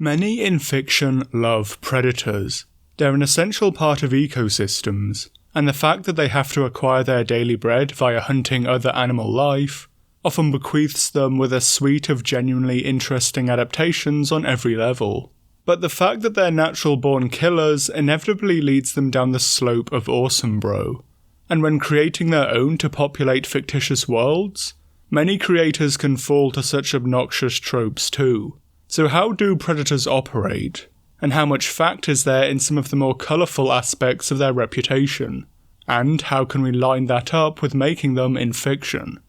Many in fiction love predators. They're an essential part of ecosystems, and the fact that they have to acquire their daily bread via hunting other animal life often bequeaths them with a suite of genuinely interesting adaptations on every level. But the fact that they're natural-born killers inevitably leads them down the slope of awesome bro. And when creating their own to populate fictitious worlds, many creators can fall to such obnoxious tropes too. So how do predators operate? And how much fact is there in some of the more colourful aspects of their reputation? And how can we line that up with making them in fiction?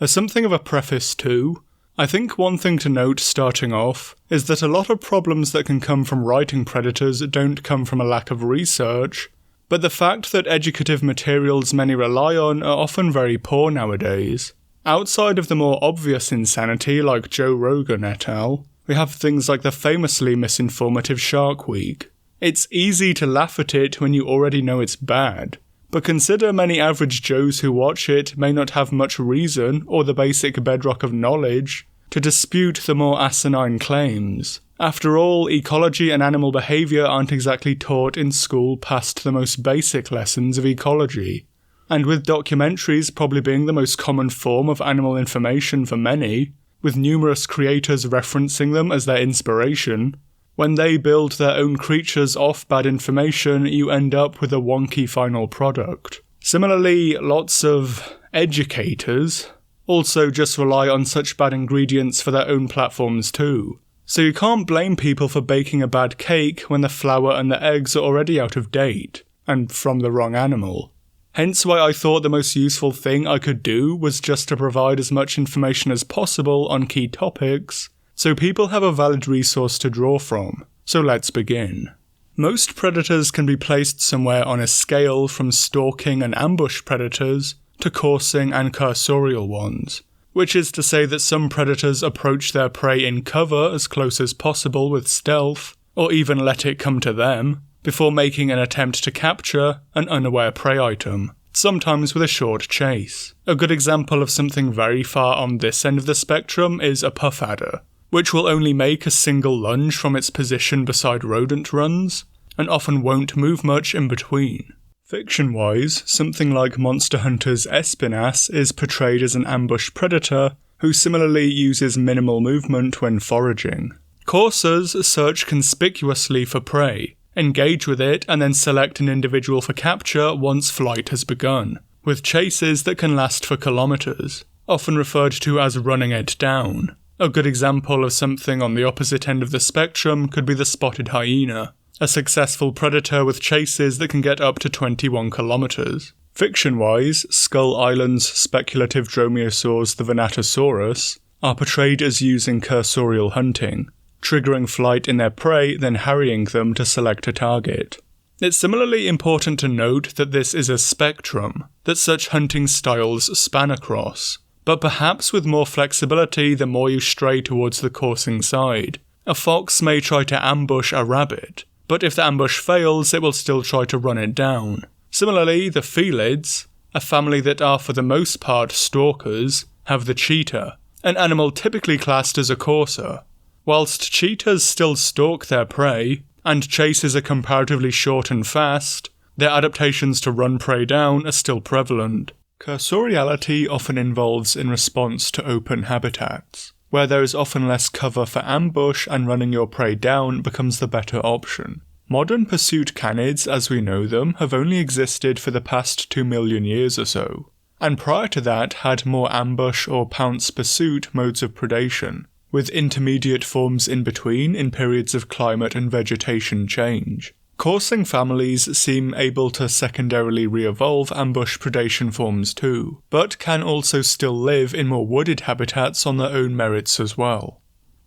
As something of a preface too, I think one thing to note starting off is that a lot of problems that can come from writing predators don't come from a lack of research, but the fact that educative materials many rely on are often very poor nowadays. Outside of the more obvious insanity like Joe Rogan et al., we have things like the famously misinformative Shark Week. It's easy to laugh at it when you already know it's bad, but consider many average Joes who watch it may not have much reason or the basic bedrock of knowledge to dispute the more asinine claims. After all, ecology and animal behaviour aren't exactly taught in school past the most basic lessons of ecology. And with documentaries probably being the most common form of animal information for many, with numerous creators referencing them as their inspiration, when they build their own creatures off bad information, you end up with a wonky final product. Similarly, lots of educators also just rely on such bad ingredients for their own platforms too. So you can't blame people for baking a bad cake when the flour and the eggs are already out of date, and from the wrong animal. Hence why I thought the most useful thing I could do was just to provide as much information as possible on key topics, so people have a valid resource to draw from. So let's begin. Most predators can be placed somewhere on a scale from stalking and ambush predators to coursing and cursorial ones, which is to say that some predators approach their prey in cover as close as possible with stealth, or even let it come to them, before making an attempt to capture an unaware prey item, sometimes with a short chase. A good example of something very far on this end of the spectrum is a puff adder, which will only make a single lunge from its position beside rodent runs, and often won't move much in between. Fiction-wise, something like Monster Hunter's Espinas is portrayed as an ambush predator who similarly uses minimal movement when foraging. Coursers search conspicuously for prey, engage with it, and then select an individual for capture once flight has begun, with chases that can last for kilometers, often referred to as running it down. A good example of something on the opposite end of the spectrum could be the spotted hyena, a successful predator with chases that can get up to 21 kilometers. Fiction-wise, Skull Island's speculative dromaeosaurs, the Venatosaurus, are portrayed as using cursorial hunting, triggering flight in their prey, then harrying them to select a target. It's similarly important to note that this is a spectrum that such hunting styles span across, but perhaps with more flexibility the more you stray towards the coursing side. A fox may try to ambush a rabbit, but if the ambush fails it will still try to run it down. Similarly, the felids, a family that are for the most part stalkers, have the cheetah, an animal typically classed as a courser. Whilst cheetahs still stalk their prey, and chases are comparatively short and fast, their adaptations to run prey down are still prevalent. Cursoriality often involves in response to open habitats, where there is often less cover for ambush and running your prey down becomes the better option. Modern pursuit canids, as we know them, have only existed for the past 2 million years or so, and prior to that had more ambush or pounce pursuit modes of predation, with intermediate forms in between in periods of climate and vegetation change. Coursing families seem able to secondarily re-evolve ambush predation forms too, but can also still live in more wooded habitats on their own merits as well.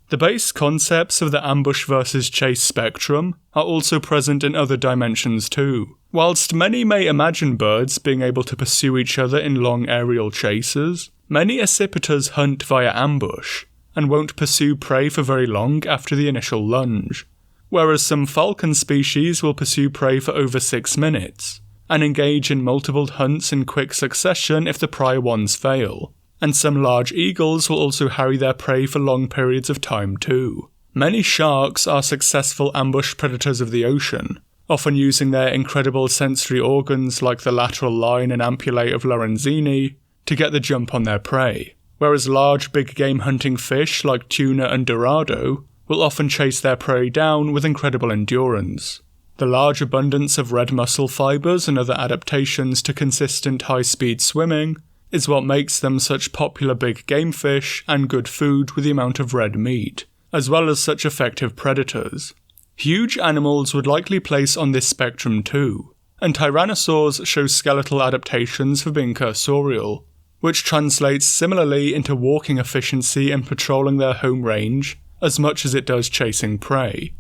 The base concepts of the ambush versus chase spectrum are also present in other dimensions too. Whilst many may imagine birds being able to pursue each other in long aerial chases, many accipiters hunt via ambush, and won't pursue prey for very long after the initial lunge, whereas some falcon species will pursue prey for over 6 minutes, and engage in multiple hunts in quick succession if the prior ones fail, and some large eagles will also harry their prey for long periods of time too. Many sharks are successful ambush predators of the ocean, often using their incredible sensory organs like the lateral line and ampullae of Lorenzini to get the jump on their prey, whereas large big game hunting fish like tuna and dorado will often chase their prey down with incredible endurance. The large abundance of red muscle fibres and other adaptations to consistent high-speed swimming is what makes them such popular big game fish and good food with the amount of red meat, as well as such effective predators. Huge animals would likely place on this spectrum too, and tyrannosaurs show skeletal adaptations for being cursorial, which translates similarly into walking efficiency and patrolling their home range as much as it does chasing prey.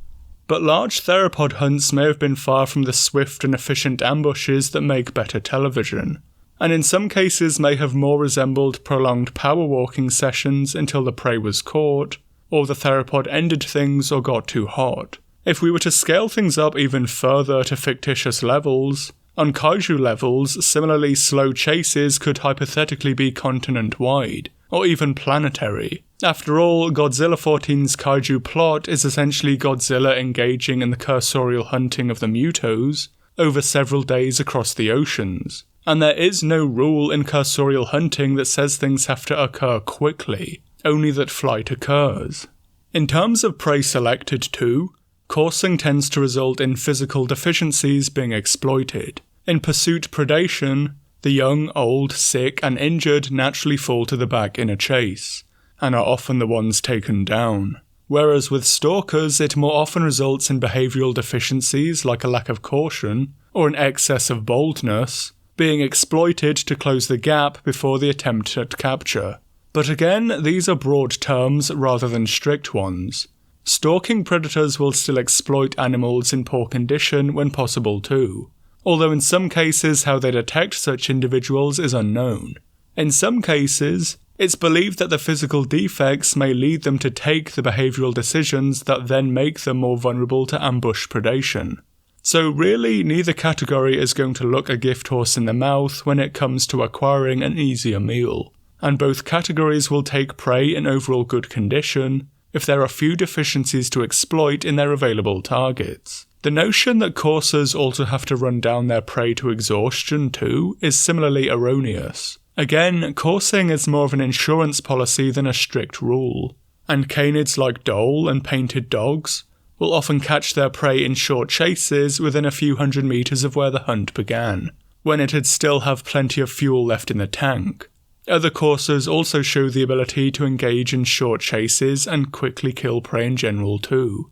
But large theropod hunts may have been far from the swift and efficient ambushes that make better television, and in some cases may have more resembled prolonged power walking sessions until the prey was caught, or the theropod ended things or got too hot. If we were to scale things up even further to fictitious levels, on kaiju levels, similarly slow chases could hypothetically be continent-wide, or even planetary. After all, Godzilla 14's kaiju plot is essentially Godzilla engaging in the cursorial hunting of the Mutos over several days across the oceans, and there is no rule in cursorial hunting that says things have to occur quickly, only that flight occurs. In terms of prey selected too, coursing tends to result in physical deficiencies being exploited. In pursuit predation, the young, old, sick, and injured naturally fall to the back in a chase, and are often the ones taken down. Whereas with stalkers, it more often results in behavioural deficiencies like a lack of caution, or an excess of boldness, being exploited to close the gap before the attempt at capture. But again, these are broad terms rather than strict ones. Stalking predators will still exploit animals in poor condition when possible too, although in some cases how they detect such individuals is unknown. In some cases, it's believed that the physical defects may lead them to take the behavioural decisions that then make them more vulnerable to ambush predation. So really, neither category is going to look a gift horse in the mouth when it comes to acquiring an easier meal, and both categories will take prey in overall good condition if there are few deficiencies to exploit in their available targets. The notion that coursers also have to run down their prey to exhaustion too is similarly erroneous. Again, coursing is more of an insurance policy than a strict rule, and canids like Dole and painted dogs will often catch their prey in short chases within a few hundred meters of where the hunt began, when it'd still have plenty of fuel left in the tank. Other coursers also show the ability to engage in short chases and quickly kill prey in general too.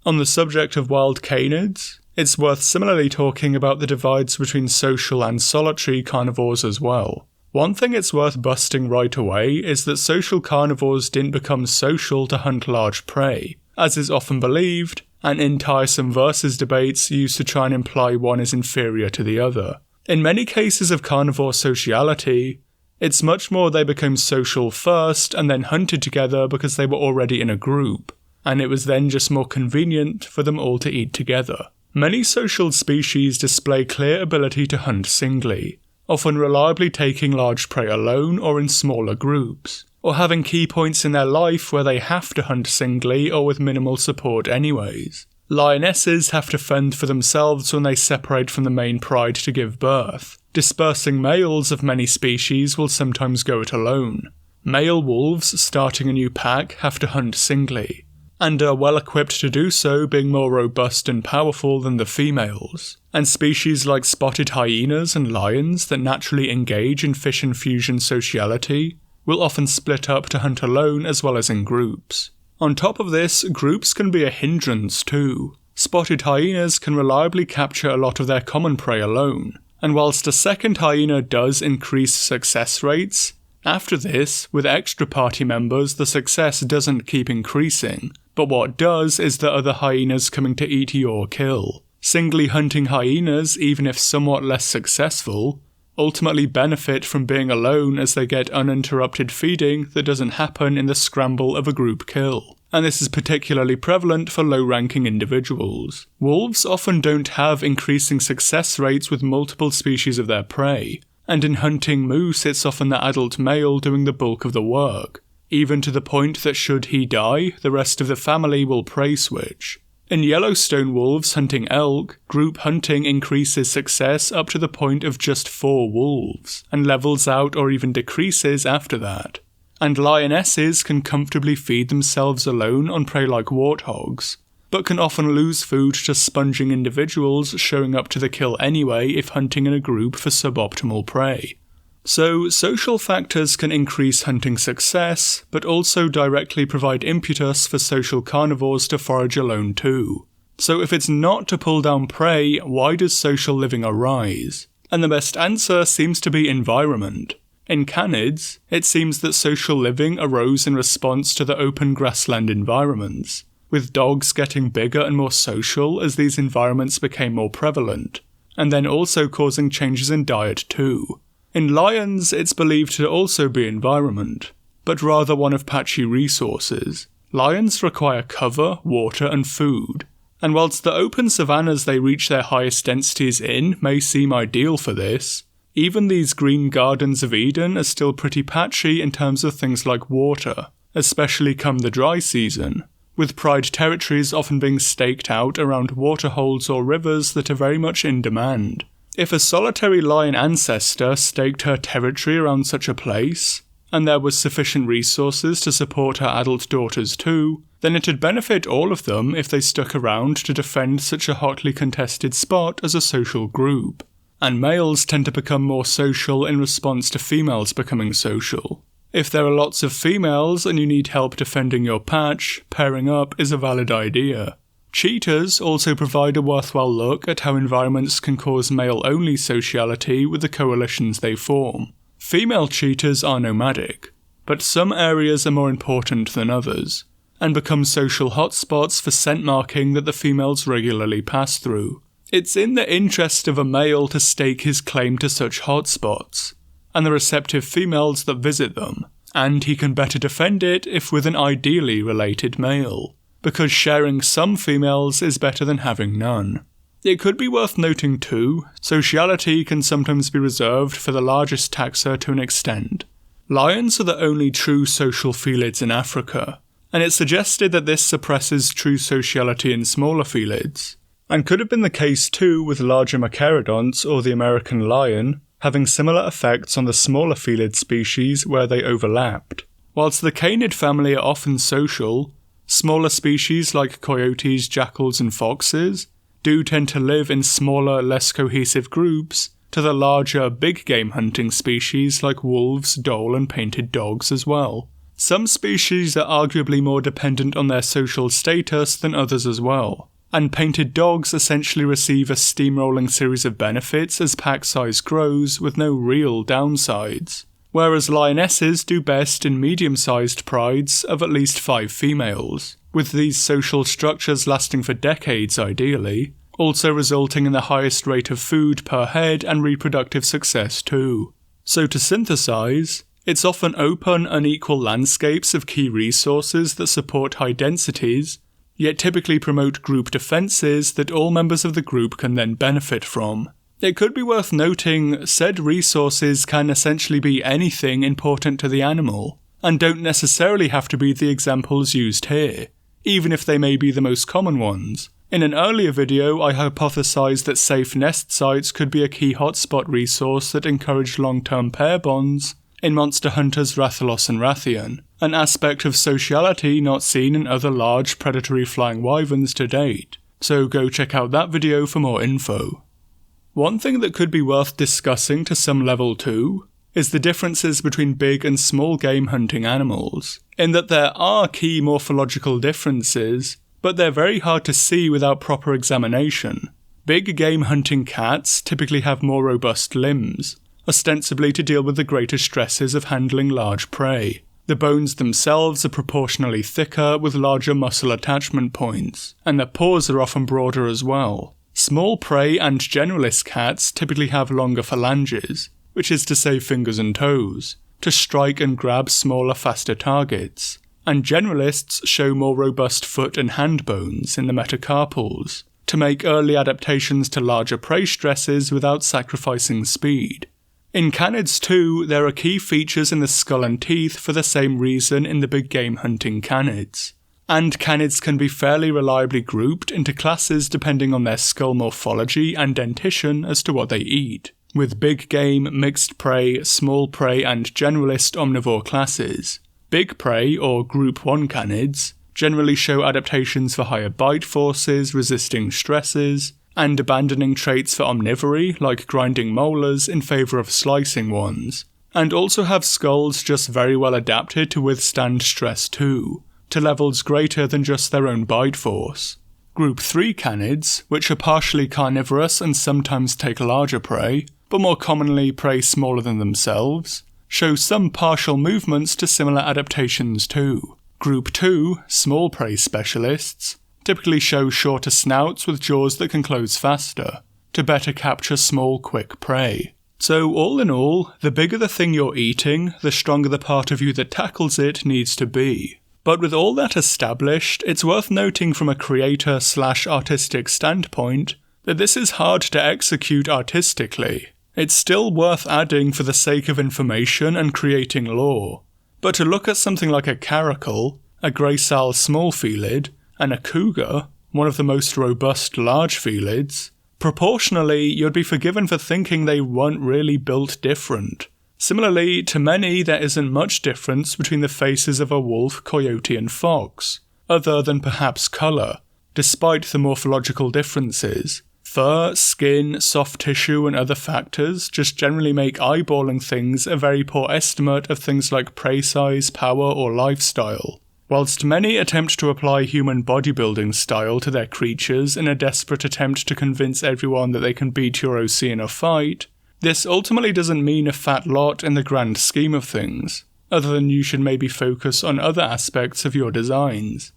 On the subject of wild canids, it's worth similarly talking about the divides between social and solitary carnivores as well. One thing it's worth busting right away is that social carnivores didn't become social to hunt large prey, as is often believed, and in tiresome versus debates used to try and imply one is inferior to the other. In many cases of carnivore sociality, it's much more they became social first and then hunted together because they were already in a group, and it was then just more convenient for them all to eat together. Many social species display clear ability to hunt singly, often reliably taking large prey alone or in smaller groups, or having key points in their life where they have to hunt singly or with minimal support anyways. Lionesses have to fend for themselves when they separate from the main pride to give birth. Dispersing males of many species will sometimes go it alone. Male wolves starting a new pack have to hunt singly, and are well equipped to do so, being more robust and powerful than the females. And species like spotted hyenas and lions that naturally engage in fish and fusion sociality will often split up to hunt alone as well as in groups. On top of this, groups can be a hindrance too. Spotted hyenas can reliably capture a lot of their common prey alone, and whilst a second hyena does increase success rates, after this, with extra party members, the success doesn't keep increasing, but what does is the other hyenas coming to eat your kill. Singly hunting hyenas, even if somewhat less successful, ultimately benefit from being alone as they get uninterrupted feeding that doesn't happen in the scramble of a group kill. And this is particularly prevalent for low-ranking individuals. Wolves often don't have increasing success rates with multiple species of their prey, and in hunting moose it's often the adult male doing the bulk of the work, even to the point that should he die, the rest of the family will prey switch. In Yellowstone wolves hunting elk, group hunting increases success up to the point of just 4 wolves, and levels out or even decreases after that. And lionesses can comfortably feed themselves alone on prey like warthogs, but can often lose food to sponging individuals showing up to the kill anyway if hunting in a group for suboptimal prey. So, social factors can increase hunting success, but also directly provide impetus for social carnivores to forage alone too. So if it's not to pull down prey, why does social living arise? And the best answer seems to be environment. In canids, it seems that social living arose in response to the open grassland environments, with dogs getting bigger and more social as these environments became more prevalent, and then also causing changes in diet too. In lions, it's believed to also be environment, but rather one of patchy resources. Lions require cover, water and food, and whilst the open savannas they reach their highest densities in may seem ideal for this, even these green gardens of Eden are still pretty patchy in terms of things like water, especially come the dry season, with pride territories often being staked out around waterholes or rivers that are very much in demand. If a solitary lion ancestor staked her territory around such a place, and there was sufficient resources to support her adult daughters too, then it'd benefit all of them if they stuck around to defend such a hotly contested spot as a social group. And males tend to become more social in response to females becoming social. If there are lots of females and you need help defending your patch, pairing up is a valid idea. Cheetahs also provide a worthwhile look at how environments can cause male-only sociality with the coalitions they form. Female cheetahs are nomadic, but some areas are more important than others, and become social hotspots for scent marking that the females regularly pass through. It's in the interest of a male to stake his claim to such hotspots, and the receptive females that visit them, and he can better defend it if with an ideally related male, because sharing some females is better than having none. It could be worth noting too, sociality can sometimes be reserved for the largest taxa to an extent. Lions are the only true social felids in Africa, and it's suggested that this suppresses true sociality in smaller felids, and could have been the case too with larger machaerodonts or the American lion, having similar effects on the smaller felid species where they overlapped. Whilst the canid family are often social, smaller species like coyotes, jackals and foxes do tend to live in smaller, less cohesive groups to the larger, big game hunting species like wolves, dhole and painted dogs as well. Some species are arguably more dependent on their social status than others as well, and painted dogs essentially receive a steamrolling series of benefits as pack size grows with no real downsides. Whereas lionesses do best in medium-sized prides of at least 5 females, with these social structures lasting for decades ideally, also resulting in the highest rate of food per head and reproductive success too. So to synthesize, it's often open, unequal landscapes of key resources that support high densities, yet typically promote group defences that all members of the group can then benefit from. It could be worth noting, said resources can essentially be anything important to the animal, and don't necessarily have to be the examples used here, even if they may be the most common ones. In an earlier video, I hypothesized that safe nest sites could be a key hotspot resource that encouraged long-term pair bonds in monster hunters Rathalos and Rathian, an aspect of sociality not seen in other large predatory flying wyverns to date, so go check out that video for more info. One thing that could be worth discussing to some level too is the differences between big and small game hunting animals, in that there are key morphological differences, but they're very hard to see without proper examination. Big game hunting cats typically have more robust limbs, ostensibly to deal with the greater stresses of handling large prey. The bones themselves are proportionally thicker with larger muscle attachment points, and their paws are often broader as well. Small prey and generalist cats typically have longer phalanges, which is to say fingers and toes, to strike and grab smaller, faster targets, and generalists show more robust foot and hand bones in the metacarpals, to make early adaptations to larger prey stresses without sacrificing speed. In canids too, there are key features in the skull and teeth for the same reason in the big game hunting canids. And canids can be fairly reliably grouped into classes depending on their skull morphology and dentition as to what they eat, with big game, mixed prey, small prey and generalist omnivore classes. Big prey, or Group 1 canids, generally show adaptations for higher bite forces, resisting stresses, and abandoning traits for omnivory, like grinding molars, in favour of slicing ones, and also have skulls just very well adapted to withstand stress too, to levels greater than just their own bite force. Group 3 canids, which are partially carnivorous and sometimes take larger prey, but more commonly prey smaller than themselves, show some partial movements to similar adaptations too. Group 2, small prey specialists, typically show shorter snouts with jaws that can close faster, to better capture small, quick prey. So all in all, the bigger the thing you're eating, the stronger the part of you that tackles it needs to be. But with all that established, it's worth noting from a creator/artistic standpoint that this is hard to execute artistically. It's still worth adding for the sake of information and creating lore. But to look at something like a caracal, a gracile small felid, and a cougar, one of the most robust large felids, proportionally you'd be forgiven for thinking they weren't really built different. Similarly, to many there isn't much difference between the faces of a wolf, coyote and fox, other than perhaps colour, despite the morphological differences. Fur, skin, soft tissue and other factors just generally make eyeballing things a very poor estimate of things like prey size, power or lifestyle. Whilst many attempt to apply human bodybuilding style to their creatures in a desperate attempt to convince everyone that they can beat your OC in a fight, this ultimately doesn't mean a fat lot in the grand scheme of things, other than you should maybe focus on other aspects of your designs.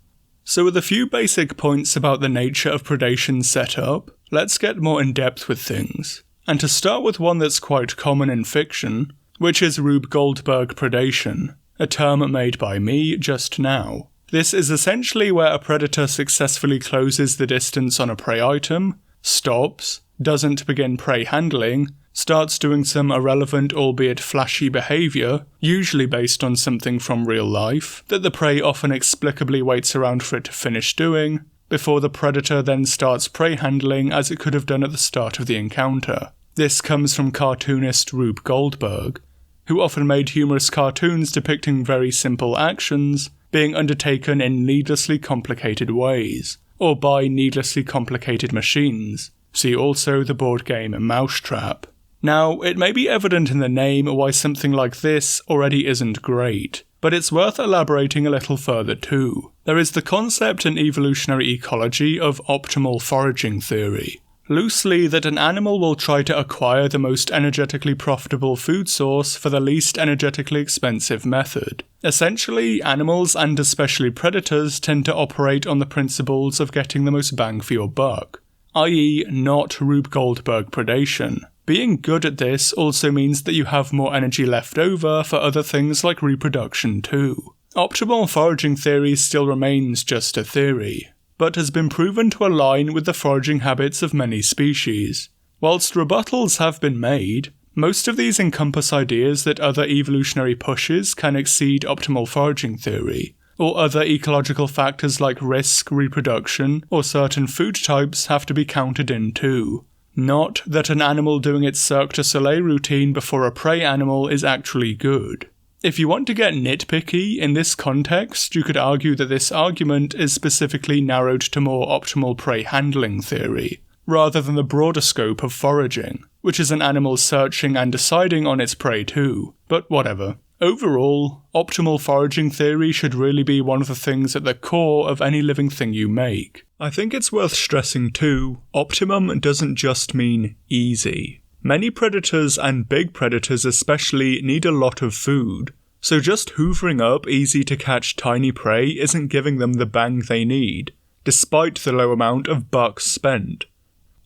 So with a few basic points about the nature of predation setup, let's get more in depth with things. And to start with one that's quite common in fiction, which is Rube Goldberg Predation, a term made by me just now. This is essentially where a predator successfully closes the distance on a prey item, stops, doesn't begin prey handling, starts doing some irrelevant albeit flashy behaviour, usually based on something from real life, that the prey often explicably waits around for it to finish doing, before the predator then starts prey handling as it could have done at the start of the encounter. This comes from cartoonist Rube Goldberg, who often made humorous cartoons depicting very simple actions being undertaken in needlessly complicated ways, or by needlessly complicated machines. See also the board game Mousetrap. Now, it may be evident in the name why something like this already isn't great, but it's worth elaborating a little further too. There is the concept in evolutionary ecology of optimal foraging theory. Loosely, that an animal will try to acquire the most energetically profitable food source for the least energetically expensive method. Essentially, animals and especially predators tend to operate on the principles of getting the most bang for your buck, i.e. not Rube Goldberg predation. Being good at this also means that you have more energy left over for other things like reproduction too. Optimal foraging theory still remains just a theory, but has been proven to align with the foraging habits of many species. Whilst rebuttals have been made, most of these encompass ideas that other evolutionary pushes can exceed optimal foraging theory, or other ecological factors like risk, reproduction, or certain food types have to be counted in too. Not that an animal doing its Cirque du Soleil routine before a prey animal is actually good. If you want to get nitpicky, in this context, you could argue that this argument is specifically narrowed to more optimal prey handling theory, rather than the broader scope of foraging, which is an animal searching and deciding on its prey too, but whatever. Overall, optimal foraging theory should really be one of the things at the core of any living thing you make. I think it's worth stressing too, optimum doesn't just mean easy. Many predators, and big predators especially, need a lot of food, so just hoovering up easy to catch tiny prey isn't giving them the bang they need, despite the low amount of bucks spent.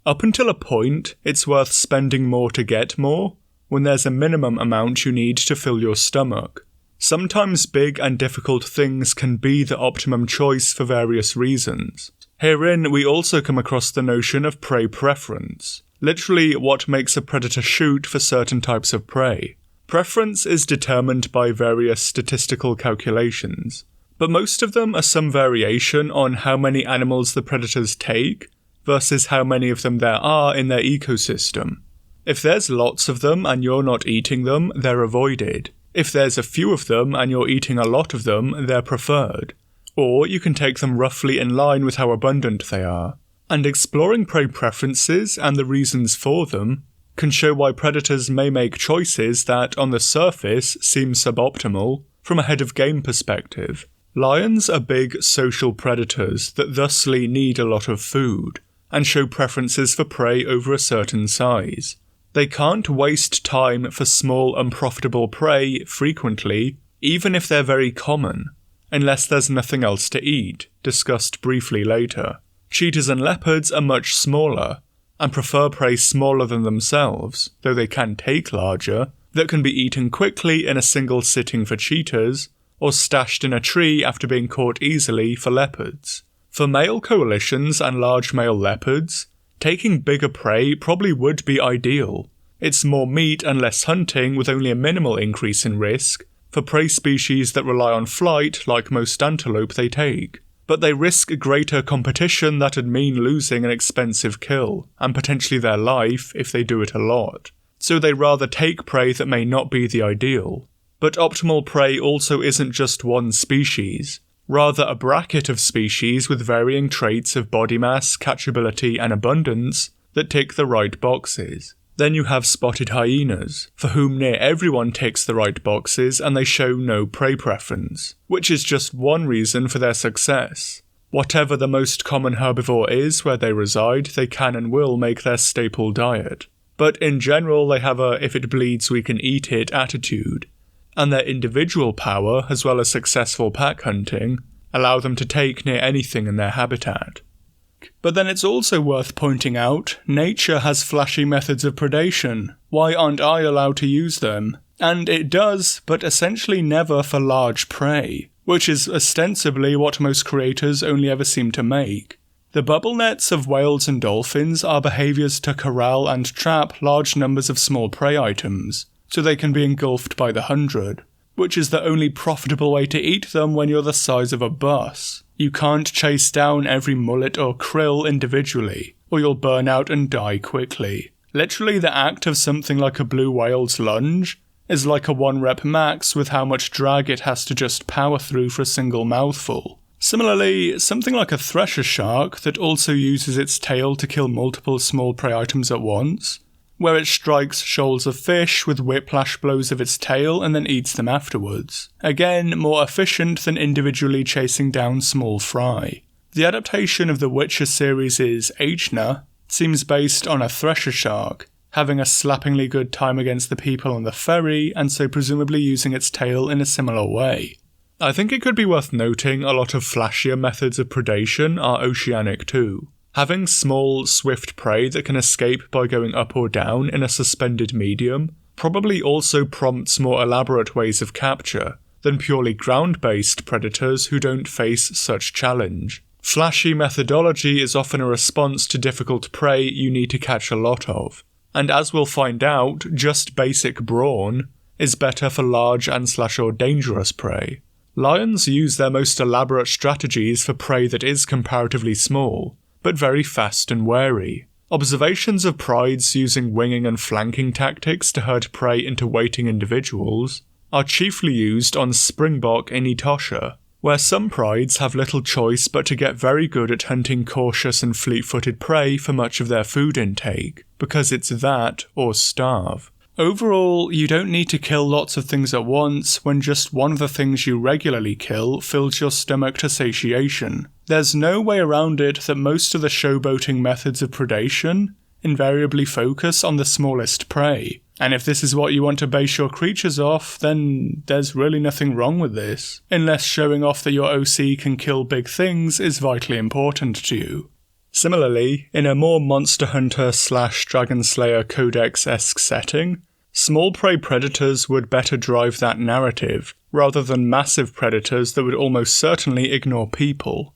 Up until a point, it's worth spending more to get more, when there's a minimum amount you need to fill your stomach. Sometimes big and difficult things can be the optimum choice for various reasons. Herein we also come across the notion of prey preference. literally what makes a predator shoot for certain types of prey. Preference is determined by various statistical calculations, but most of them are some variation on how many animals the predators take versus how many of them there are in their ecosystem. If there's lots of them and you're not eating them, they're avoided. If there's a few of them and you're eating a lot of them, they're preferred. Or you can take them roughly in line with how abundant they are. And exploring prey preferences and the reasons for them can show why predators may make choices that, on the surface, seem suboptimal from a head of game perspective. Lions are big social predators that thusly need a lot of food, and show preferences for prey over a certain size. They can't waste time for small unprofitable prey frequently, even if they're very common, unless there's nothing else to eat, discussed briefly later. Cheetahs and leopards are much smaller, and prefer prey smaller than themselves, though they can take larger, that can be eaten quickly in a single sitting for cheetahs, or stashed in a tree after being caught easily for leopards. For male coalitions and large male leopards, taking bigger prey probably would be ideal. It's more meat and less hunting with only a minimal increase in risk for prey species that rely on flight like most antelope they take. But they risk greater competition that'd mean losing an expensive kill, and potentially their life if they do it a lot. So they rather take prey that may not be the ideal. But optimal prey also isn't just one species, rather a bracket of species with varying traits of body mass, catchability and abundance that tick the right boxes. Then you have spotted hyenas, for whom near everyone ticks the right boxes and they show no prey preference, which is just one reason for their success. Whatever the most common herbivore is where they reside, they can and will make their staple diet. But in general they have a if it bleeds we can eat it attitude, and their individual power as well as successful pack hunting allow them to take near anything in their habitat. But then it's also worth pointing out, nature has flashy methods of predation. Why aren't I allowed to use them? And it does, but essentially never for large prey, which is ostensibly what most creators only ever seem to make. The bubble nets of whales and dolphins are behaviours to corral and trap large numbers of small prey items, so they can be engulfed by the hundred, which is the only profitable way to eat them when you're the size of a bus. You can't chase down every mullet or krill individually, or you'll burn out and die quickly. Literally the act of something like a blue whale's lunge is like a 1 rep max with how much drag it has to just power through for a single mouthful. Similarly, something like a thresher shark that also uses its tail to kill multiple small prey items at once, where it strikes shoals of fish with whiplash blows of its tail and then eats them afterwards. Again, more efficient than individually chasing down small fry. The adaptation of the Witcher series' Echna seems based on a thresher shark, having a slappingly good time against the people on the ferry and so presumably using its tail in a similar way. I think it could be worth noting a lot of flashier methods of predation are oceanic too. Having small, swift prey that can escape by going up or down in a suspended medium probably also prompts more elaborate ways of capture than purely ground-based predators who don't face such challenge. Flashy methodology is often a response to difficult prey you need to catch a lot of, and as we'll find out, just basic brawn is better for large and/or dangerous prey. Lions use their most elaborate strategies for prey that is comparatively small, but very fast and wary. Observations of prides using winging and flanking tactics to herd prey into waiting individuals are chiefly used on springbok in Etosha, where some prides have little choice but to get very good at hunting cautious and fleet-footed prey for much of their food intake, because it's that or starve. Overall, you don't need to kill lots of things at once when just one of the things you regularly kill fills your stomach to satiation. There's no way around it that most of the showboating methods of predation invariably focus on the smallest prey, and if this is what you want to base your creatures off, then there's really nothing wrong with this, unless showing off that your OC can kill big things is vitally important to you. Similarly, in a more Monster Hunter/Dragon Slayer Codex-esque setting, small prey predators would better drive that narrative, rather than massive predators that would almost certainly ignore people.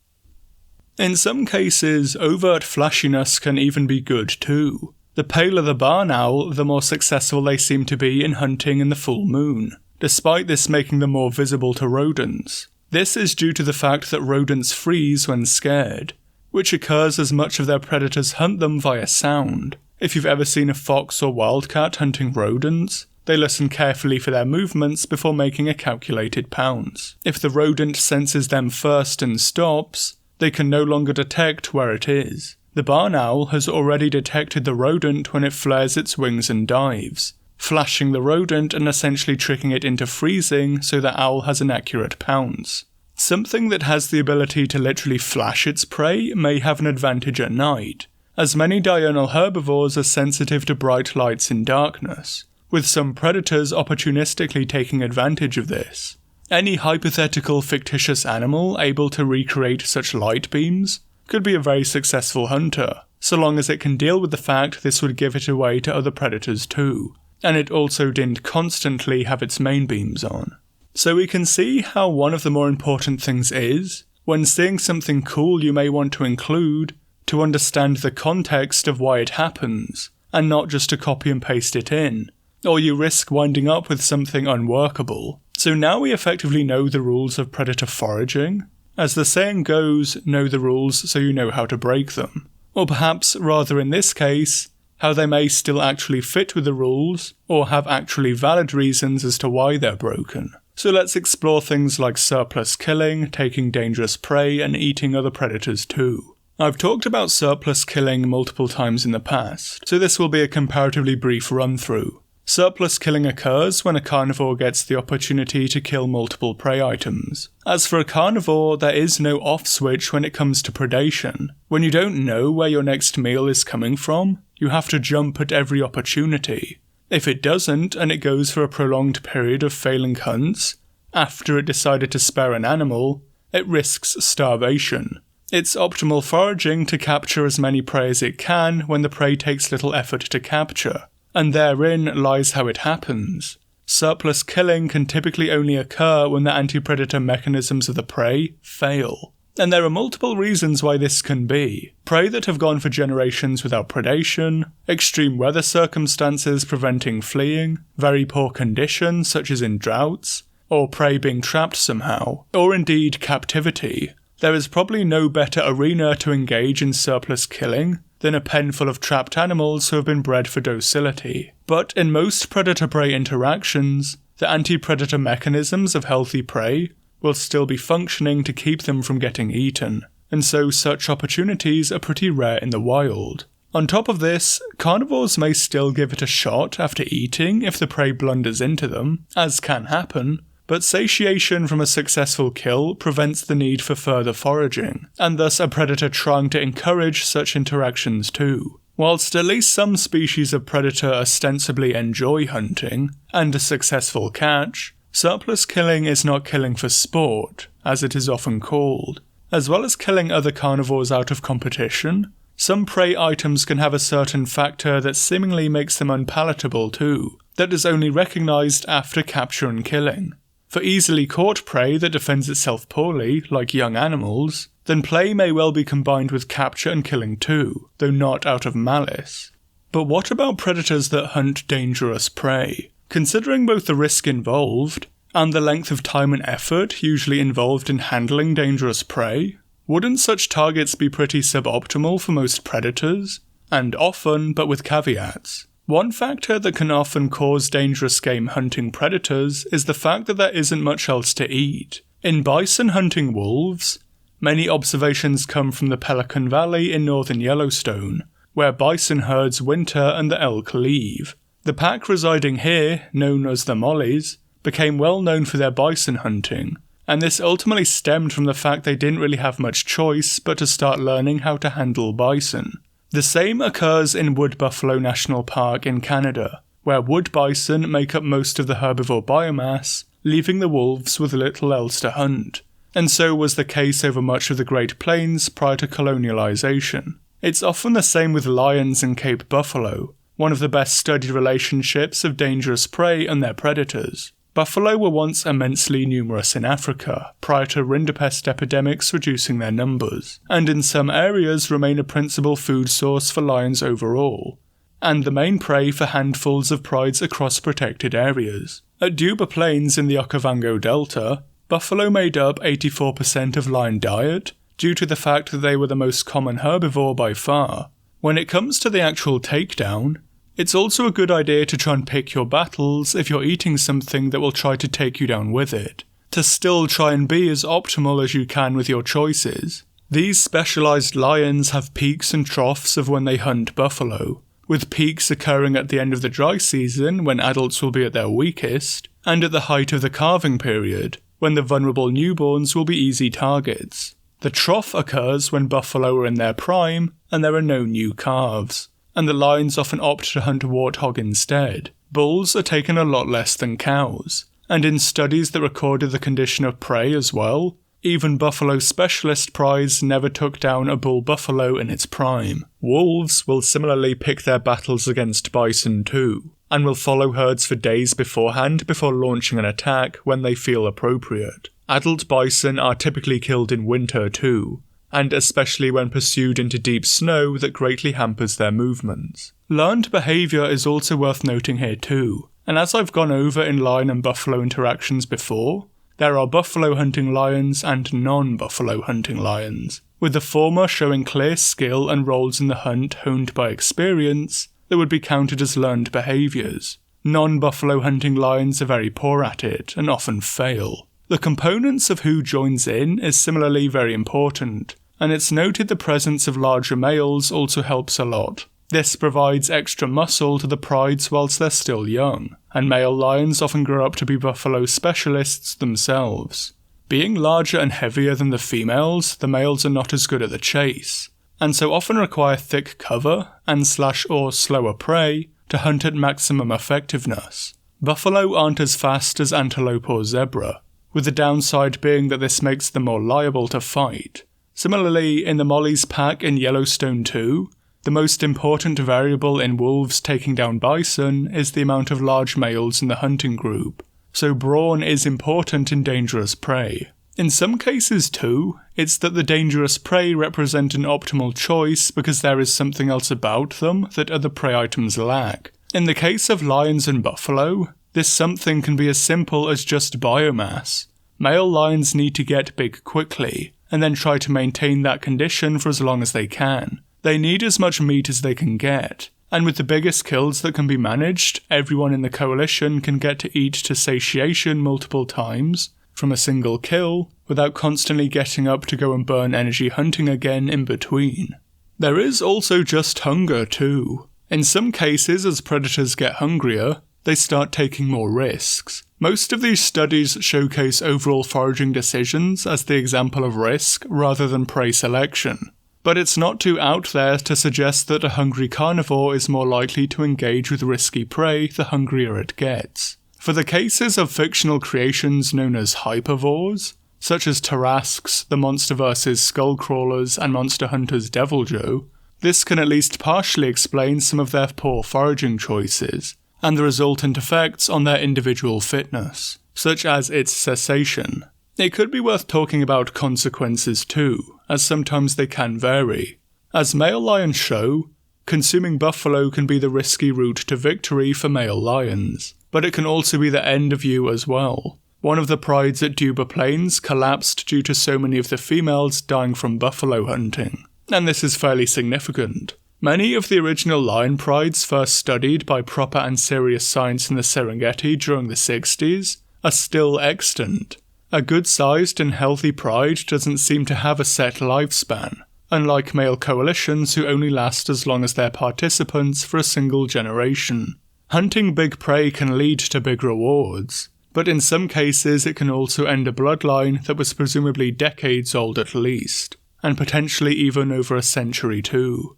In some cases, overt flashiness can even be good too. The paler the barn owl, the more successful they seem to be in hunting in the full moon, despite this making them more visible to rodents. This is due to the fact that rodents freeze when scared, which occurs as much of their predators hunt them via sound. If you've ever seen a fox or wildcat hunting rodents, they listen carefully for their movements before making a calculated pounce. If the rodent senses them first and stops, they can no longer detect where it is. The barn owl has already detected the rodent when it flares its wings and dives, flashing the rodent and essentially tricking it into freezing so the owl has an accurate pounce. Something that has the ability to literally flash its prey may have an advantage at night, as many diurnal herbivores are sensitive to bright lights in darkness, with some predators opportunistically taking advantage of this. Any hypothetical fictitious animal able to recreate such light beams could be a very successful hunter, so long as it can deal with the fact this would give it away to other predators too, and it also didn't constantly have its main beams on. So we can see how one of the more important things is, when seeing something cool you may want to include, to understand the context of why it happens, and not just to copy and paste it in, or you risk winding up with something unworkable. So now we effectively know the rules of predator foraging. As the saying goes, know the rules so you know how to break them. Or perhaps, rather in this case, how they may still actually fit with the rules, or have actually valid reasons as to why they're broken. So let's explore things like surplus killing, taking dangerous prey, and eating other predators too. I've talked about surplus killing multiple times in the past, so this will be a comparatively brief run-through. Surplus killing occurs when a carnivore gets the opportunity to kill multiple prey items. As for a carnivore, there is no off switch when it comes to predation. When you don't know where your next meal is coming from, you have to jump at every opportunity. If it doesn't, and it goes for a prolonged period of failing hunts, after it decided to spare an animal, it risks starvation. It's optimal foraging to capture as many prey as it can when the prey takes little effort to capture. And therein lies how it happens. Surplus killing can typically only occur when the anti-predator mechanisms of the prey fail. And there are multiple reasons why this can be. Prey that have gone for generations without predation, extreme weather circumstances preventing fleeing, very poor conditions such as in droughts, or prey being trapped somehow, or indeed captivity. There is probably no better arena to engage in surplus killing than a pen full of trapped animals who have been bred for docility. But in most predator-prey interactions, the anti-predator mechanisms of healthy prey will still be functioning to keep them from getting eaten, and so such opportunities are pretty rare in the wild. On top of this, carnivores may still give it a shot after eating if the prey blunders into them, as can happen, but satiation from a successful kill prevents the need for further foraging, and thus a predator trying to encourage such interactions too. Whilst at least some species of predator ostensibly enjoy hunting, and a successful catch, surplus killing is not killing for sport, as it is often called. As well as killing other carnivores out of competition, some prey items can have a certain factor that seemingly makes them unpalatable too, that is only recognised after capture and killing. For easily caught prey that defends itself poorly, like young animals, then play may well be combined with capture and killing too, though not out of malice. But what about predators that hunt dangerous prey? Considering both the risk involved, and the length of time and effort usually involved in handling dangerous prey, wouldn't such targets be pretty suboptimal for most predators? And often, but with caveats. One factor that can often cause dangerous game hunting predators is the fact that there isn't much else to eat. In bison hunting wolves, many observations come from the Pelican Valley in northern Yellowstone, where bison herds winter and the elk leave. The pack residing here, known as the Mollies, became well known for their bison hunting, and this ultimately stemmed from the fact they didn't really have much choice but to start learning how to handle bison. The same occurs in Wood Buffalo National Park in Canada, where wood bison make up most of the herbivore biomass, leaving the wolves with little else to hunt. And so was the case over much of the Great Plains prior to colonialization. It's often the same with lions in Cape Buffalo, one of the best studied relationships of dangerous prey and their predators. Buffalo were once immensely numerous in Africa, prior to rinderpest epidemics reducing their numbers, and in some areas remain a principal food source for lions overall. and the main prey for handfuls of prides across protected areas. At Duba Plains in the Okavango Delta, buffalo made up 84% of lion diet, due to the fact that they were the most common herbivore by far. When it comes to the actual takedown, it's also a good idea to try and pick your battles if you're eating something that will try to take you down with it, to still try and be as optimal as you can with your choices. These specialised lions have peaks and troughs of when they hunt buffalo, with peaks occurring at the end of the dry season when adults will be at their weakest, and at the height of the calving period, when the vulnerable newborns will be easy targets. The trough occurs when buffalo are in their prime and there are no new calves, and the lions often opt to hunt warthog instead. Bulls are taken a lot less than cows, and in studies that recorded the condition of prey as well, even buffalo specialist prides never took down a bull buffalo in its prime. Wolves will similarly pick their battles against bison too, and will follow herds for days beforehand before launching an attack when they feel appropriate. Adult bison are typically killed in winter too, and especially when pursued into deep snow that greatly hampers their movements. Learned behaviour is also worth noting here too, and as I've gone over in lion and buffalo interactions before, there are buffalo hunting lions and non-buffalo hunting lions, with the former showing clear skill and roles in the hunt honed by experience that would be counted as learned behaviours. Non-buffalo hunting lions are very poor at it and often fail. The components of who joins in is similarly very important, and it's noted the presence of larger males also helps a lot. This provides extra muscle to the prides whilst they're still young, and male lions often grow up to be buffalo specialists themselves. Being larger and heavier than the females, the males are not as good at the chase, and so often require thick cover and /or slower prey to hunt at maximum effectiveness. Buffalo aren't as fast as antelope or zebra, with the downside being that this makes them more liable to fight. Similarly, in the Molly's pack in Yellowstone 2, the most important variable in wolves taking down bison is the amount of large males in the hunting group, so brawn is important in dangerous prey. In some cases too, it's that the dangerous prey represent an optimal choice because there is something else about them that other prey items lack. In the case of lions and buffalo, this something can be as simple as just biomass. Male lions need to get big quickly, and then try to maintain that condition for as long as they can. They need as much meat as they can get, and with the biggest kills that can be managed, everyone in the coalition can get to eat to satiation multiple times, from a single kill, without constantly getting up to go and burn energy hunting again in between. There is also just hunger too. In some cases, as predators get hungrier, they start taking more risks. Most of these studies showcase overall foraging decisions as the example of risk rather than prey selection. But it's not too out there to suggest that a hungry carnivore is more likely to engage with risky prey the hungrier it gets. For the cases of fictional creations known as hypervores, such as Tarrasques, the Monster vs. Skullcrawlers, and Monster Hunter's Deviljho, this can at least partially explain some of their poor foraging choices, and the resultant effects on their individual fitness, such as its cessation. It could be worth talking about consequences too, as sometimes they can vary. As male lions show, consuming buffalo can be the risky route to victory for male lions, but it can also be the end of you as well. One of the prides at Duba Plains collapsed due to so many of the females dying from buffalo hunting, and this is fairly significant. Many of the original lion prides first studied by proper and serious science in the Serengeti during the 60s are still extant. A good-sized and healthy pride doesn't seem to have a set lifespan, unlike male coalitions who only last as long as their participants for a single generation. Hunting big prey can lead to big rewards, but in some cases it can also end a bloodline that was presumably decades old at least, and potentially even over a century too.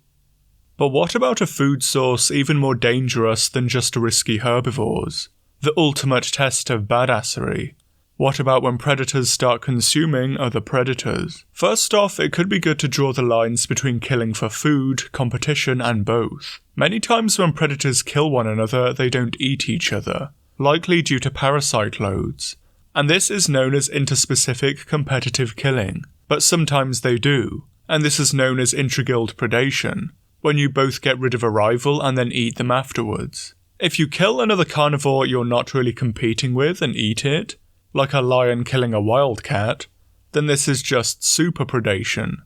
But what about a food source even more dangerous than just risky herbivores? The ultimate test of badassery. What about when predators start consuming other predators? First off, it could be good to draw the lines between killing for food, competition, and both. Many times when predators kill one another, they don't eat each other, likely due to parasite loads. And this is known as interspecific competitive killing, but sometimes they do, and this is known as intra-guild predation. when you both get rid of a rival and then eat them afterwards. If you kill another carnivore you're not really competing with and eat it, like a lion killing a wildcat, then this is just superpredation.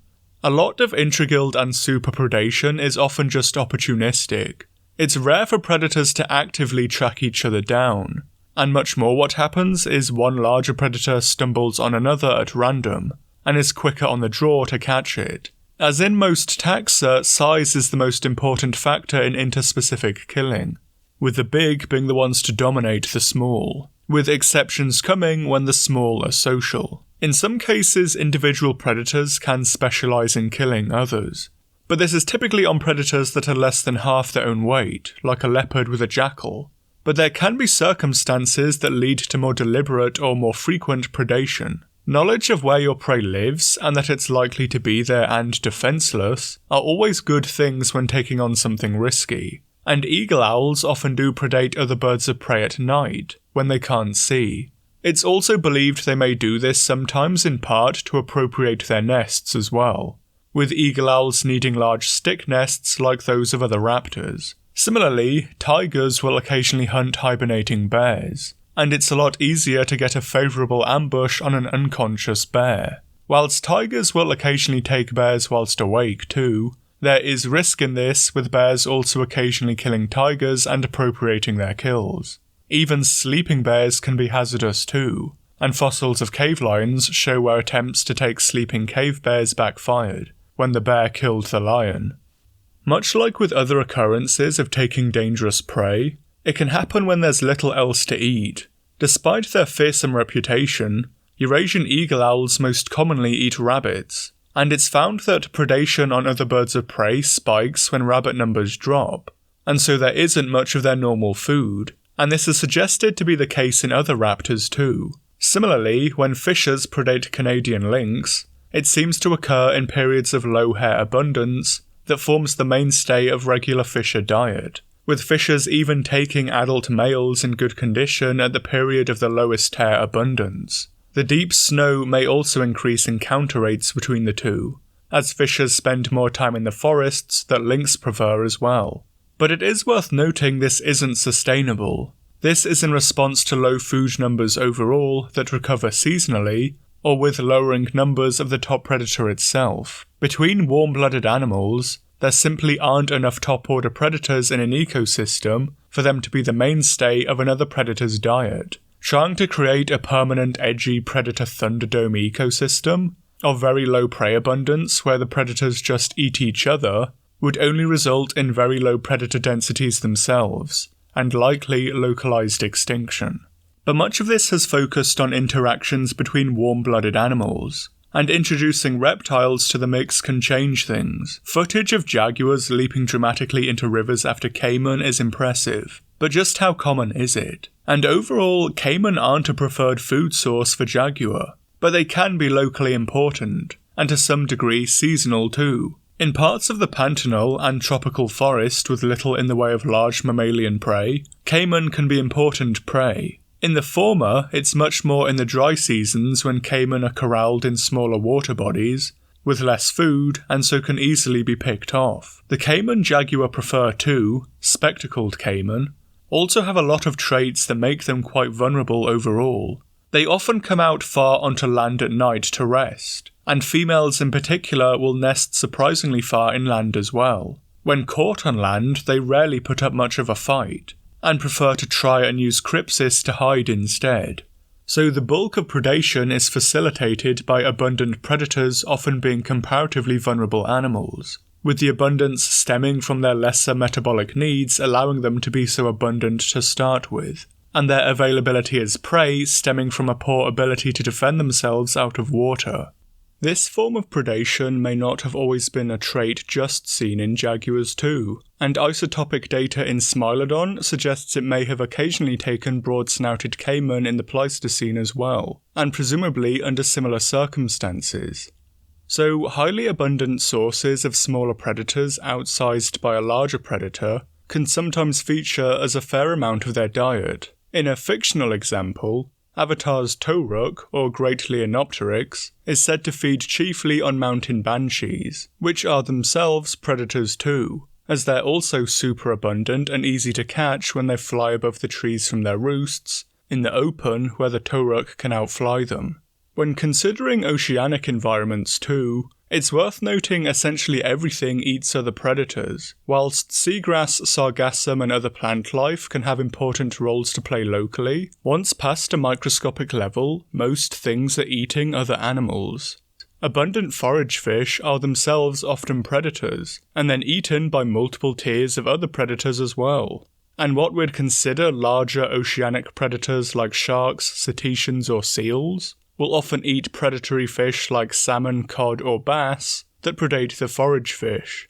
A lot of intraguild and superpredation is often just opportunistic. It's rare for predators to actively track each other down, and much more what happens is one larger predator stumbles on another at random, and is quicker on the draw to catch it. As in most taxa, size is the most important factor in interspecific killing, with the big being the ones to dominate the small, with exceptions coming when the small are social. In some cases, individual predators can specialise in killing others, but this is typically on predators that are less than half their own weight, like a leopard with a jackal. But there can be circumstances that lead to more deliberate or more frequent predation. Knowledge of where your prey lives and that it's likely to be there and defenceless are always good things when taking on something risky, and eagle owls often do predate other birds of prey at night, when they can't see. It's also believed they may do this sometimes in part to appropriate their nests as well, with eagle owls needing large stick nests like those of other raptors. Similarly, tigers will occasionally hunt hibernating bears, and it's a lot easier to get a favourable ambush on an unconscious bear. Whilst tigers will occasionally take bears whilst awake too, there is risk in this, with bears also occasionally killing tigers and appropriating their kills. Even sleeping bears can be hazardous too, and fossils of cave lions show where attempts to take sleeping cave bears backfired, when the bear killed the lion. Much like with other occurrences of taking dangerous prey, it can happen when there's little else to eat. Despite their fearsome reputation, Eurasian eagle owls most commonly eat rabbits, and it's found that predation on other birds of prey spikes when rabbit numbers drop, and so there isn't much of their normal food, and this is suggested to be the case in other raptors too. Similarly, when fishers predate Canadian lynx, it seems to occur in periods of low hair abundance that forms the mainstay of regular fisher diet, with fishers even taking adult males in good condition at the period of the lowest hair abundance. The deep snow may also increase encounter rates between the two, as fishers spend more time in the forests that lynx prefer as well. But it is worth noting this isn't sustainable. This is in response to low food numbers overall that recover seasonally, or with lowering numbers of the top predator itself. Between warm-blooded animals, there simply aren't enough top-order predators in an ecosystem for them to be the mainstay of another predator's diet. Trying to create a permanent edgy predator thunderdome ecosystem of very low prey abundance where the predators just eat each other would only result in very low predator densities themselves, and likely localized extinction. But much of this has focused on interactions between warm-blooded animals, and introducing reptiles to the mix can change things. Footage of jaguars leaping dramatically into rivers after caiman is impressive, but just how common is it? And overall, caiman aren't a preferred food source for jaguar, but they can be locally important, and to some degree seasonal too. In parts of the pantanal and tropical forest with little in the way of large mammalian prey, caiman can be important prey. In the former, it's much more in the dry seasons when caiman are corralled in smaller water bodies, with less food, and so can easily be picked off. The caiman jaguar prefer too, spectacled caiman, also have a lot of traits that make them quite vulnerable overall. They often come out far onto land at night to rest, and females in particular will nest surprisingly far inland as well. When caught on land, they rarely put up much of a fight, and prefer to try and use crypsis to hide instead. So the bulk of predation is facilitated by abundant predators often being comparatively vulnerable animals, with the abundance stemming from their lesser metabolic needs allowing them to be so abundant to start with, and their availability as prey stemming from a poor ability to defend themselves out of water. This form of predation may not have always been a trait just seen in jaguars too, and isotopic data in Smilodon suggests it may have occasionally taken broad-snouted caiman in the Pleistocene as well, and presumably under similar circumstances. So highly abundant sources of smaller predators outsized by a larger predator can sometimes feature as a fair amount of their diet. In a fictional example, Avatar's tauroch, or Great Leonopteryx, is said to feed chiefly on mountain banshees, which are themselves predators too, as they're also super abundant and easy to catch when they fly above the trees from their roosts, in the open where the tauroch can outfly them. When considering oceanic environments too, it's worth noting essentially everything eats other predators. Whilst seagrass, sargassum and other plant life can have important roles to play locally, once past a microscopic level, most things are eating other animals. Abundant forage fish are themselves often predators, and then eaten by multiple tiers of other predators as well. And what we'd consider larger oceanic predators like sharks, cetaceans or seals will often eat predatory fish like salmon, cod or bass that predate the forage fish.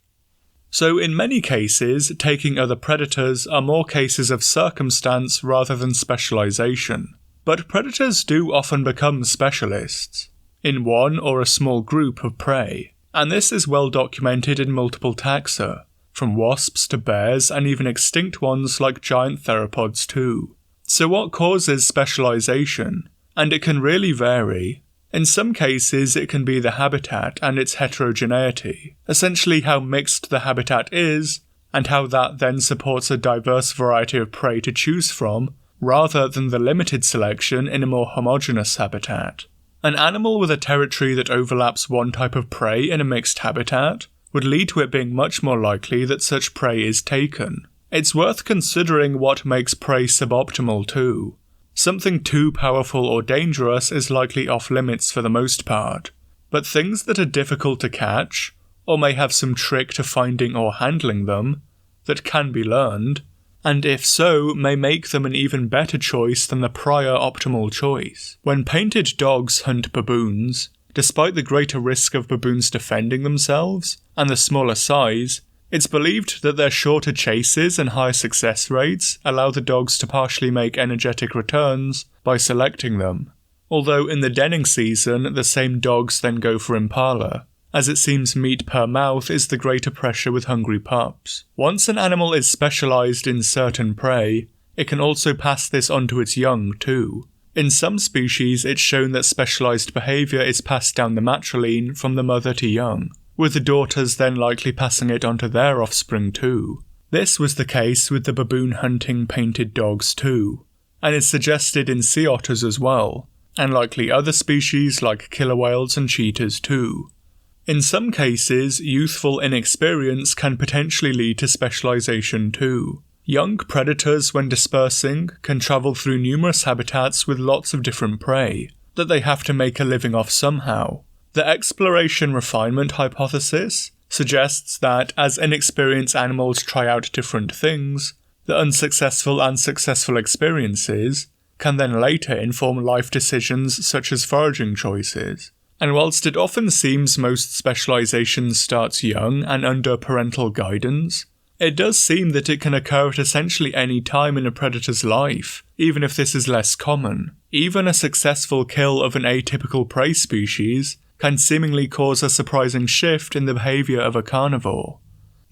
So in many cases, taking other predators are more cases of circumstance rather than specialisation. But predators do often become specialists in one or a small group of prey, and this is well documented in multiple taxa, from wasps to bears and even extinct ones like giant theropods too. So what causes specialisation? And it can really vary. In some cases it can be the habitat and its heterogeneity, essentially how mixed the habitat is, and how that then supports a diverse variety of prey to choose from, rather than the limited selection in a more homogeneous habitat. An animal with a territory that overlaps one type of prey in a mixed habitat would lead to it being much more likely that such prey is taken. It's worth considering what makes prey suboptimal too. Something too powerful or dangerous is likely off limits for the most part, but things that are difficult to catch, or may have some trick to finding or handling them, that can be learned, and if so, may make them an even better choice than the prior optimal choice. When painted dogs hunt baboons, despite the greater risk of baboons defending themselves, and the smaller size, it's believed that their shorter chases and higher success rates allow the dogs to partially make energetic returns by selecting them, although in the denning season the same dogs then go for impala, as it seems meat per mouth is the greater pressure with hungry pups. Once an animal is specialised in certain prey, it can also pass this on to its young too. In some species it's shown that specialised behaviour is passed down the matrilineal from the mother to young, with the daughters then likely passing it on to their offspring too. This was the case with the baboon hunting painted dogs too, and is suggested in sea otters as well, and likely other species like killer whales and cheetahs too. In some cases, youthful inexperience can potentially lead to specialisation too. Young predators, when dispersing, can travel through numerous habitats with lots of different prey that they have to make a living off somehow. The exploration refinement hypothesis suggests that as inexperienced animals try out different things, the unsuccessful and successful experiences can then later inform life decisions such as foraging choices. And whilst it often seems most specialisation starts young and under parental guidance, it does seem that it can occur at essentially any time in a predator's life, even if this is less common. Even a successful kill of an atypical prey species can seemingly cause a surprising shift in the behaviour of a carnivore,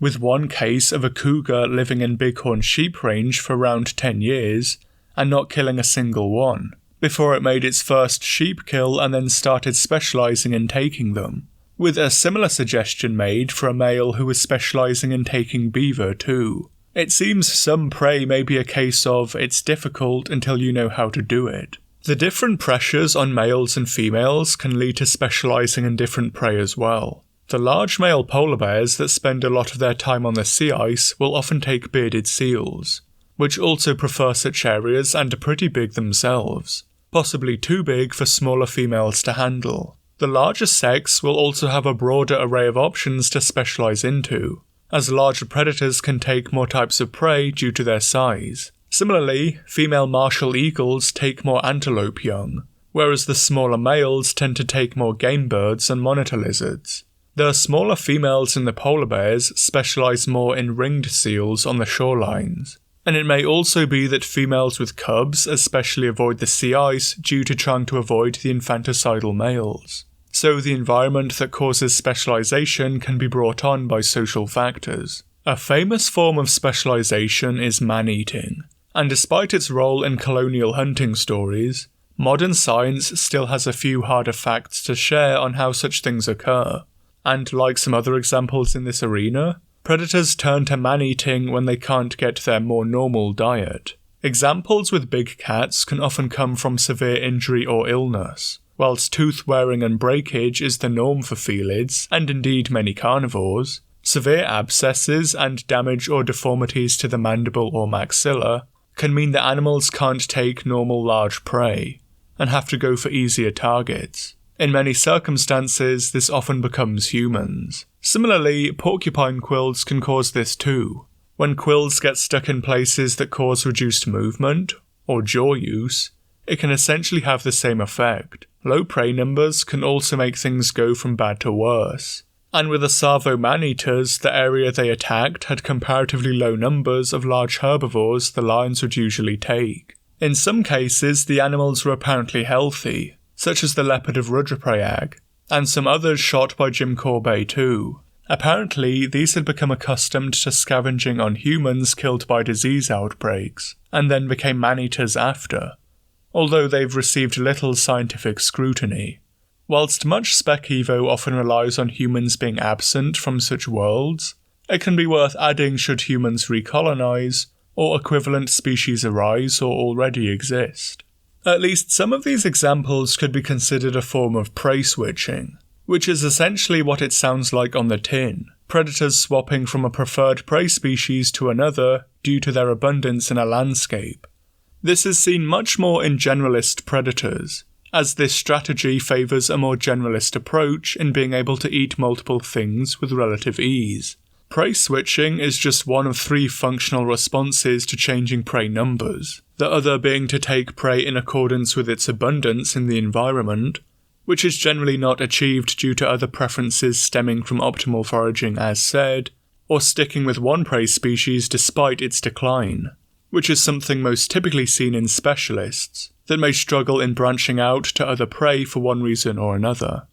with one case of a cougar living in bighorn sheep range for around 10 years and not killing a single one, before it made its first sheep kill and then started specialising in taking them, with a similar suggestion made for a male who was specialising in taking beaver too. It seems some prey may be a case of it's difficult until you know how to do it. The different pressures on males and females can lead to specialising in different prey as well. The large male polar bears that spend a lot of their time on the sea ice will often take bearded seals, which also prefer such areas and are pretty big themselves, possibly too big for smaller females to handle. The larger sex will also have a broader array of options to specialise into, as larger predators can take more types of prey due to their size. Similarly, female martial eagles take more antelope young, whereas the smaller males tend to take more game birds and monitor lizards. The smaller females in the polar bears specialise more in ringed seals on the shorelines, and it may also be that females with cubs especially avoid the sea ice due to trying to avoid the infanticidal males. So the environment that causes specialisation can be brought on by social factors. A famous form of specialisation is man-eating, and despite its role in colonial hunting stories, Modern science still has a few harder facts to share on how such things occur, and like some other examples in this arena, predators turn to man-eating when they can't get their more normal diet. Examples with big cats can often come from severe injury or illness, whilst tooth-wearing and breakage is the norm for felids, and indeed many carnivores. Severe abscesses and damage or deformities to the mandible or maxilla can mean that animals can't take normal large prey, and have to go for easier targets. In many circumstances, this often becomes humans. Similarly, porcupine quills can cause this too. When quills get stuck in places that cause reduced movement, or jaw use, it can essentially have the same effect. Low prey numbers can also make things go from bad to worse. And with the Savo man-eaters, the area they attacked had comparatively low numbers of large herbivores the lions would usually take. In some cases, the animals were apparently healthy, such as the leopard of Rudraprayag, and some others shot by Jim Corbet too. Apparently, these had become accustomed to scavenging on humans killed by disease outbreaks, and then became man-eaters after, although they've received little scientific scrutiny. Whilst much Spec Evo often relies on humans being absent from such worlds, it can be worth adding should humans recolonize, or equivalent species arise or already exist. At least some of these examples could be considered a form of prey switching, which is essentially what it sounds like on the tin, predators swapping from a preferred prey species to another due to their abundance in a landscape. This is seen much more in generalist predators, as this strategy favours a more generalist approach in being able to eat multiple things with relative ease. Prey switching is just one of 3 functional responses to changing prey numbers, the other being to take prey in accordance with its abundance in the environment, which is generally not achieved due to other preferences stemming from optimal foraging as said, or sticking with one prey species despite its decline, which is something most typically seen in specialists, that may struggle in branching out to other prey for one reason or another.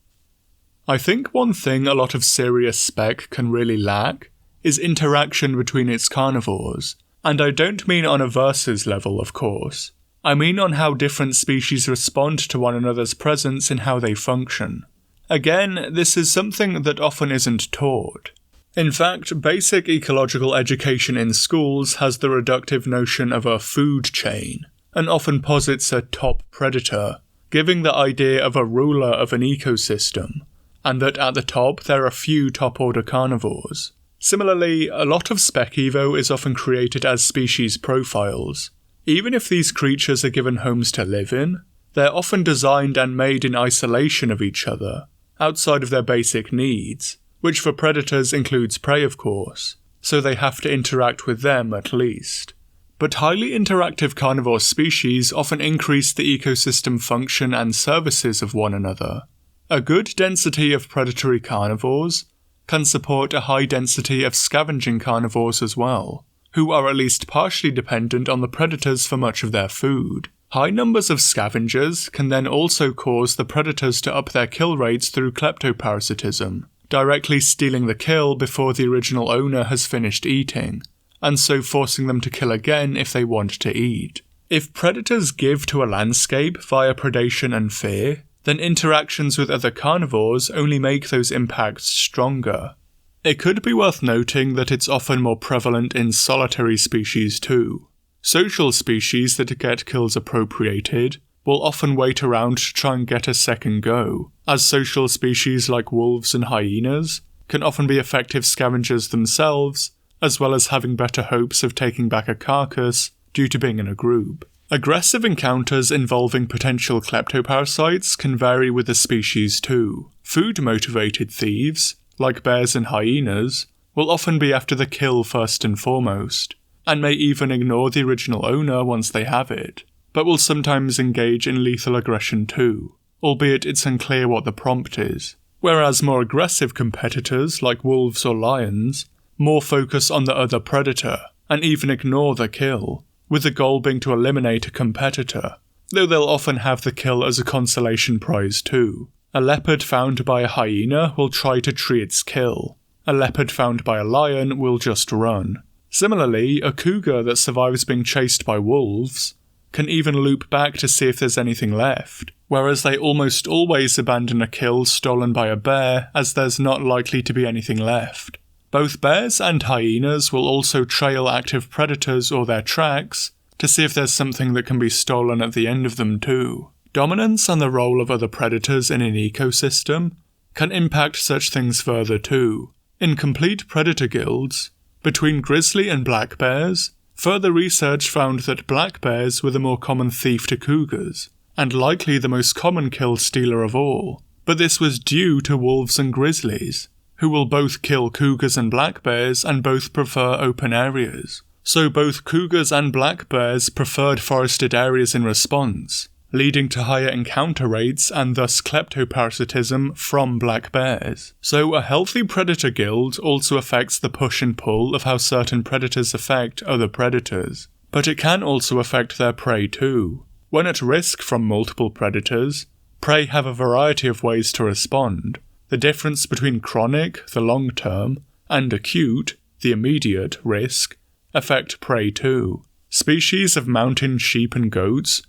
I think one thing a lot of serious spec can really lack is interaction between its carnivores, and I don't mean on a versus level of course. I mean on how different species respond to one another's presence and how they function. Again, this is something that often isn't taught. In fact, basic ecological education in schools has the reductive notion of a food chain, and often posits a top predator, giving the idea of a ruler of an ecosystem, and that at the top there are few top-order carnivores. Similarly, a lot of Spec Evo is often created as species profiles. Even if these creatures are given homes to live in, they're often designed and made in isolation of each other, outside of their basic needs, which for predators includes prey of course, so they have to interact with them at least. But highly interactive carnivore species often increase the ecosystem function and services of one another. A good density of predatory carnivores can support a high density of scavenging carnivores as well, who are at least partially dependent on the predators for much of their food. High numbers of scavengers can then also cause the predators to up their kill rates through kleptoparasitism, directly stealing the kill before the original owner has finished eating, and so forcing them to kill again if they want to eat. If predators give to a landscape via predation and fear, then interactions with other carnivores only make those impacts stronger. It could be worth noting that it's often more prevalent in solitary species too. Social species that get kills appropriated will often wait around to try and get a second go, as social species like wolves and hyenas can often be effective scavengers themselves, as well as having better hopes of taking back a carcass due to being in a group. Aggressive encounters involving potential kleptoparasites can vary with the species too. Food-motivated thieves, like bears and hyenas, will often be after the kill first and foremost, and may even ignore the original owner once they have it, but will sometimes engage in lethal aggression too, albeit it's unclear what the prompt is. Whereas more aggressive competitors, like wolves or lions, more focus on the other predator, and even ignore the kill, with the goal being to eliminate a competitor, though they'll often have the kill as a consolation prize too. A leopard found by a hyena will try to tree its kill. A leopard found by a lion will just run. Similarly, a cougar that survives being chased by wolves can even loop back to see if there's anything left, whereas they almost always abandon a kill stolen by a bear as there's not likely to be anything left. Both bears and hyenas will also trail active predators or their tracks to see if there's something that can be stolen at the end of them too. Dominance and the role of other predators in an ecosystem can impact such things further too. In complete predator guilds, between grizzly and black bears, further research found that black bears were the more common thief to cougars, and likely the most common kill stealer of all, but this was due to wolves and grizzlies, who will both kill cougars and black bears and both prefer open areas. So both cougars and black bears preferred forested areas in response, leading to higher encounter rates and thus kleptoparasitism from black bears. So a healthy predator guild also affects the push and pull of how certain predators affect other predators, but it can also affect their prey too. When at risk from multiple predators, prey have a variety of ways to respond. The difference between chronic, the long term, and acute, the immediate, risk affect prey too. Species of mountain sheep and goats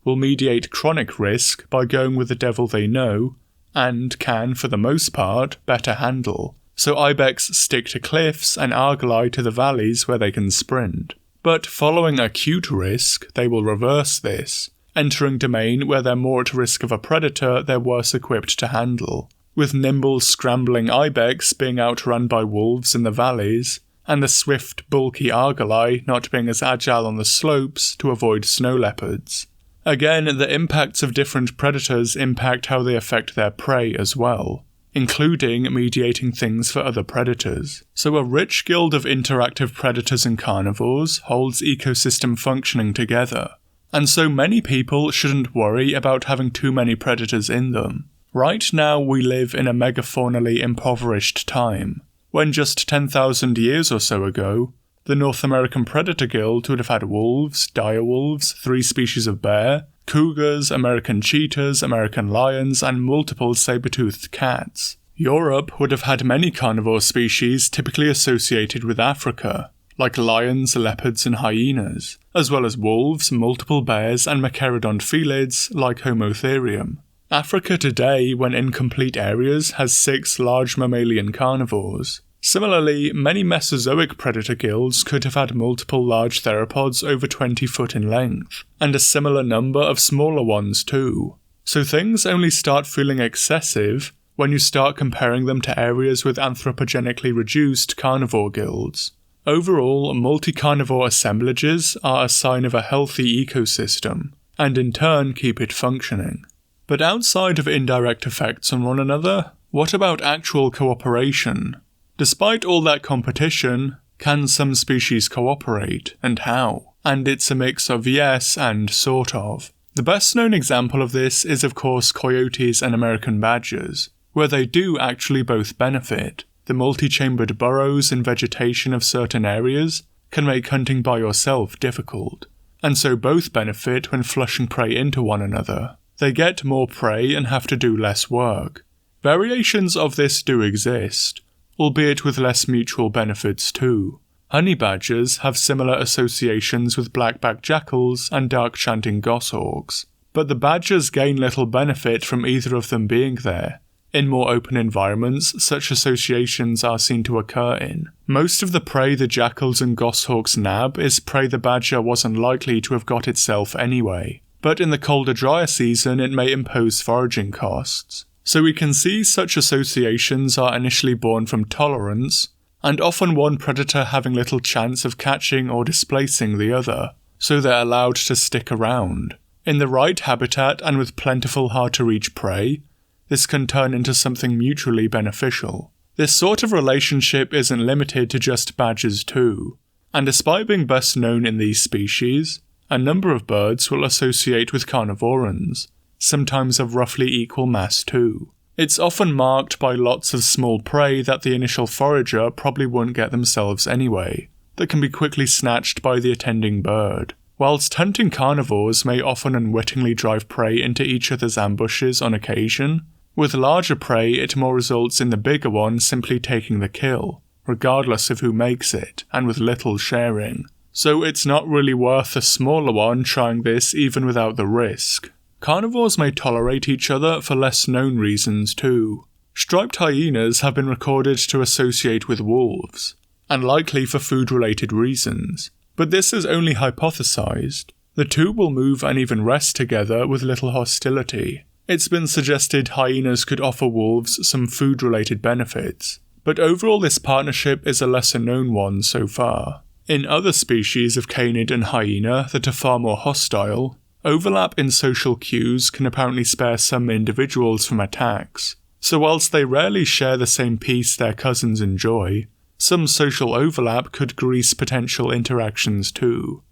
will mediate chronic risk by going with the devil they know, and can, for the most part, better handle. So ibex stick to cliffs and argali to the valleys where they can sprint. But following acute risk, they will reverse this, entering domain where they're more at risk of a predator they're worse equipped to handle, with nimble, scrambling ibex being outrun by wolves in the valleys, and the swift, bulky argali not being as agile on the slopes to avoid snow leopards. Again, the impacts of different predators impact how they affect their prey as well, including mediating things for other predators. So a rich guild of interactive predators and carnivores holds ecosystem functioning together, and so many people shouldn't worry about having too many predators in them. Right now we live in a megafaunally impoverished time, when just 10,000 years or so ago, the North American Predator Guild would have had wolves, direwolves, 3 species of bear, cougars, American cheetahs, American lions, and multiple saber-toothed cats. Europe would have had many carnivore species typically associated with Africa, like lions, leopards, and hyenas, as well as wolves, multiple bears, and Machaerodont felids like Homotherium. Africa today, when in complete areas, has 6 large mammalian carnivores. Similarly, many Mesozoic predator guilds could have had multiple large theropods over 20 foot in length, and a similar number of smaller ones too. So things only start feeling excessive when you start comparing them to areas with anthropogenically reduced carnivore guilds. Overall, multi-carnivore assemblages are a sign of a healthy ecosystem, and in turn keep it functioning. But outside of indirect effects on one another, what about actual cooperation? Despite all that competition, can some species cooperate, and how? And it's a mix of yes and sort of. The best known example of this is of course coyotes and American badgers, where they do actually both benefit. The multi-chambered burrows and vegetation of certain areas can make hunting by yourself difficult, and so both benefit when flushing prey into one another. They get more prey and have to do less work. Variations of this do exist, albeit with less mutual benefits too. Honey badgers have similar associations with blackback jackals and dark-chanting goshawks, but the badgers gain little benefit from either of them being there. In more open environments, such associations are seen to occur in. Most of the prey the jackals and goshawks nab is prey the badger wasn't likely to have got itself anyway, but in the colder, drier season it may impose foraging costs. So we can see such associations are initially born from tolerance, and often one predator having little chance of catching or displacing the other, so they're allowed to stick around. In the right habitat and with plentiful hard-to-reach prey, this can turn into something mutually beneficial. This sort of relationship isn't limited to just badgers too, and despite being best known in these species, a number of birds will associate with carnivorans, sometimes of roughly equal mass too. It's often marked by lots of small prey that the initial forager probably won't get themselves anyway, that can be quickly snatched by the attending bird. Whilst hunting carnivores may often unwittingly drive prey into each other's ambushes on occasion, with larger prey it more results in the bigger one simply taking the kill, regardless of who makes it, and with little sharing. so it's not really worth a smaller one trying this even without the risk. Carnivores may tolerate each other for less known reasons too. Striped hyenas have been recorded to associate with wolves, and likely for food-related reasons, but this is only hypothesized. The two will move and even rest together with little hostility. It's been suggested hyenas could offer wolves some food-related benefits, but overall this partnership is a lesser-known one so far. In other species of canid and hyena that are far more hostile, overlap in social cues can apparently spare some individuals from attacks, so whilst they rarely share the same peace their cousins enjoy, some social overlap could grease potential interactions too.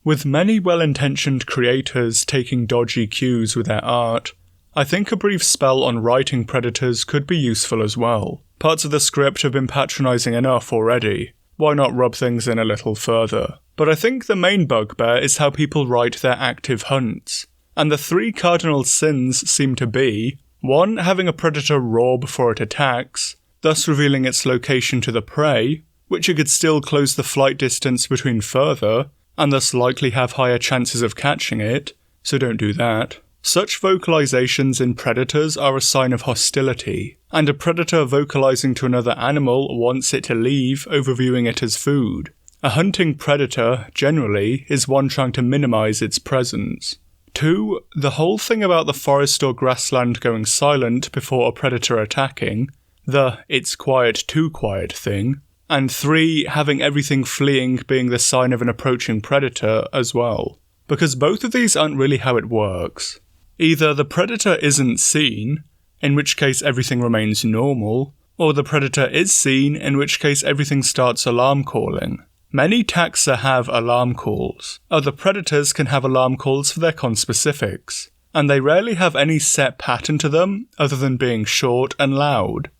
With many well-intentioned creators taking dodgy cues with their art, I think a brief spell on writing predators could be useful as well. Parts of the script have been patronising enough already, why not rub things in a little further? But I think the main bugbear is how people write their active hunts, and the three cardinal sins seem to be 1. Having a predator roar before it attacks, thus revealing its location to the prey, which it could still close the flight distance between further, and thus likely have higher chances of catching it, so don't do that. Such vocalizations in predators are a sign of hostility, and a predator vocalizing to another animal wants it to leave over viewing it as food. A hunting predator, generally, is one trying to minimize its presence. 2. The whole thing about the forest or grassland going silent before a predator attacking, the "it's quiet, too quiet" thing. And 3. Having everything fleeing being the sign of an approaching predator as well. Because both of these aren't really how it works. Either the predator isn't seen, in which case everything remains normal, or the predator is seen, in which case everything starts alarm calling. Many taxa have alarm calls. Other predators can have alarm calls for their conspecifics, and they rarely have any set pattern to them other than being short and loud.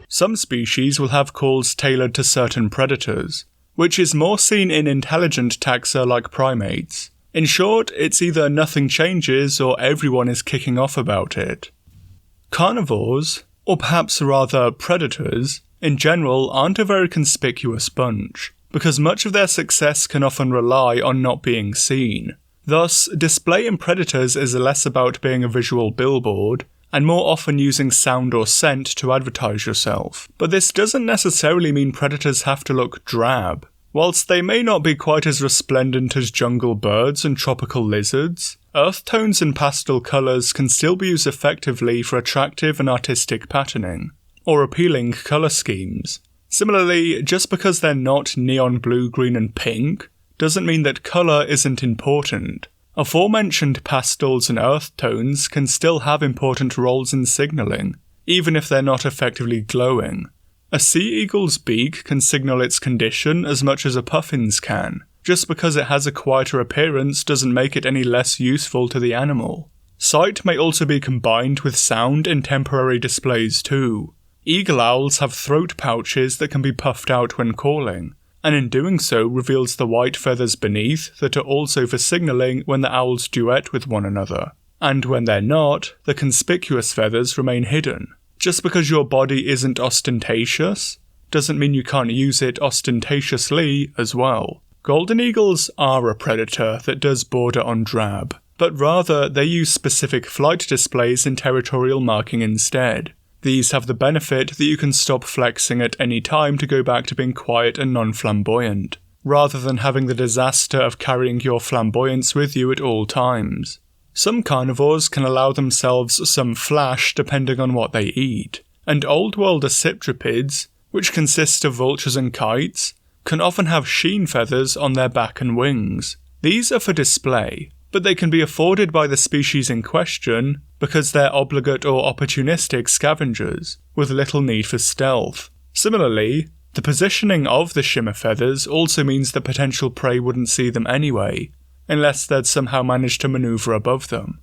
Some species will have calls tailored to certain predators, which is more seen in intelligent taxa like primates. In short, it's either nothing changes or everyone is kicking off about it. Carnivores, or perhaps rather predators, in general aren't a very conspicuous bunch, because much of their success can often rely on not being seen. Thus, display in predators is less about being a visual billboard, and more often using sound or scent to advertise yourself. But this doesn't necessarily mean predators have to look drab. Whilst they may not be quite as resplendent as jungle birds and tropical lizards, earth tones and pastel colours can still be used effectively for attractive and artistic patterning, or appealing colour schemes. Similarly, just because they're not neon blue, green and pink, doesn't mean that colour isn't important. Aforementioned pastels and earth tones can still have important roles in signalling, even if they're not effectively glowing. A sea eagle's beak can signal its condition as much as a puffin's can. Just because it has a quieter appearance doesn't make it any less useful to the animal. Sight may also be combined with sound in temporary displays too. Eagle owls have throat pouches that can be puffed out when calling, and in doing so reveals the white feathers beneath that are also for signalling when the owls duet with one another. And when they're not, the conspicuous feathers remain hidden. Just because your body isn't ostentatious, doesn't mean you can't use it ostentatiously as well. Golden eagles are a predator that does border on drab, but rather they use specific flight displays in territorial marking instead. These have the benefit that you can stop flexing at any time to go back to being quiet and non-flamboyant, rather than having the disaster of carrying your flamboyance with you at all times. Some carnivores can allow themselves some flash depending on what they eat, and old-world accipitrids, which consist of vultures and kites, can often have sheen feathers on their back and wings. These are for display, but they can be afforded by the species in question because they're obligate or opportunistic scavengers, with little need for stealth. Similarly, the positioning of the shimmer feathers also means that potential prey wouldn't see them anyway, unless they'd somehow managed to maneuver above them.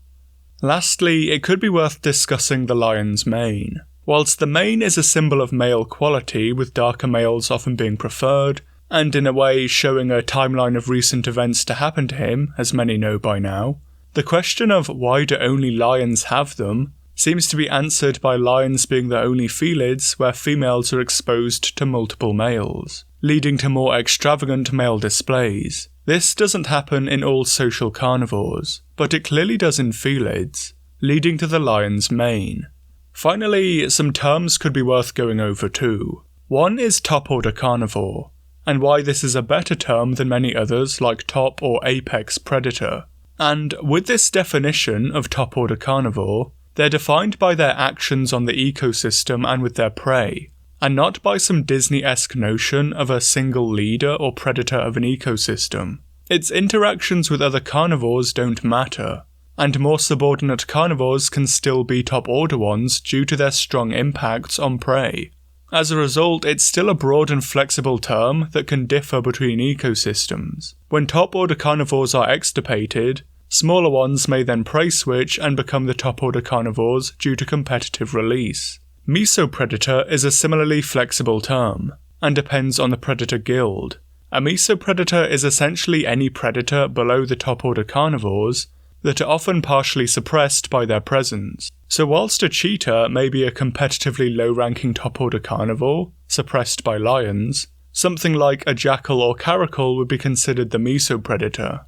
Lastly, it could be worth discussing the lion's mane. Whilst the mane is a symbol of male quality, with darker males often being preferred, and in a way showing a timeline of recent events to happen to him, as many know by now, the question of why do only lions have them seems to be answered by lions being the only felids where females are exposed to multiple males, leading to more extravagant male displays. This doesn't happen in all social carnivores, but it clearly does in felids, leading to the lion's mane. Finally, some terms could be worth going over too. One is top-order carnivore, and why this is a better term than many others like top or apex predator. And with this definition of top-order carnivore, they're defined by their actions on the ecosystem and with their prey, and not by some Disney-esque notion of a single leader or predator of an ecosystem. Its interactions with other carnivores don't matter, and more subordinate carnivores can still be top-order ones due to their strong impacts on prey. As a result, it's still a broad and flexible term that can differ between ecosystems. When top-order carnivores are extirpated, smaller ones may then prey switch and become the top-order carnivores due to competitive release. Mesopredator is a similarly flexible term, and depends on the predator guild. A mesopredator is essentially any predator below the top-order carnivores that are often partially suppressed by their presence. So whilst a cheetah may be a competitively low-ranking top-order carnivore, suppressed by lions, something like a jackal or caracal would be considered the mesopredator.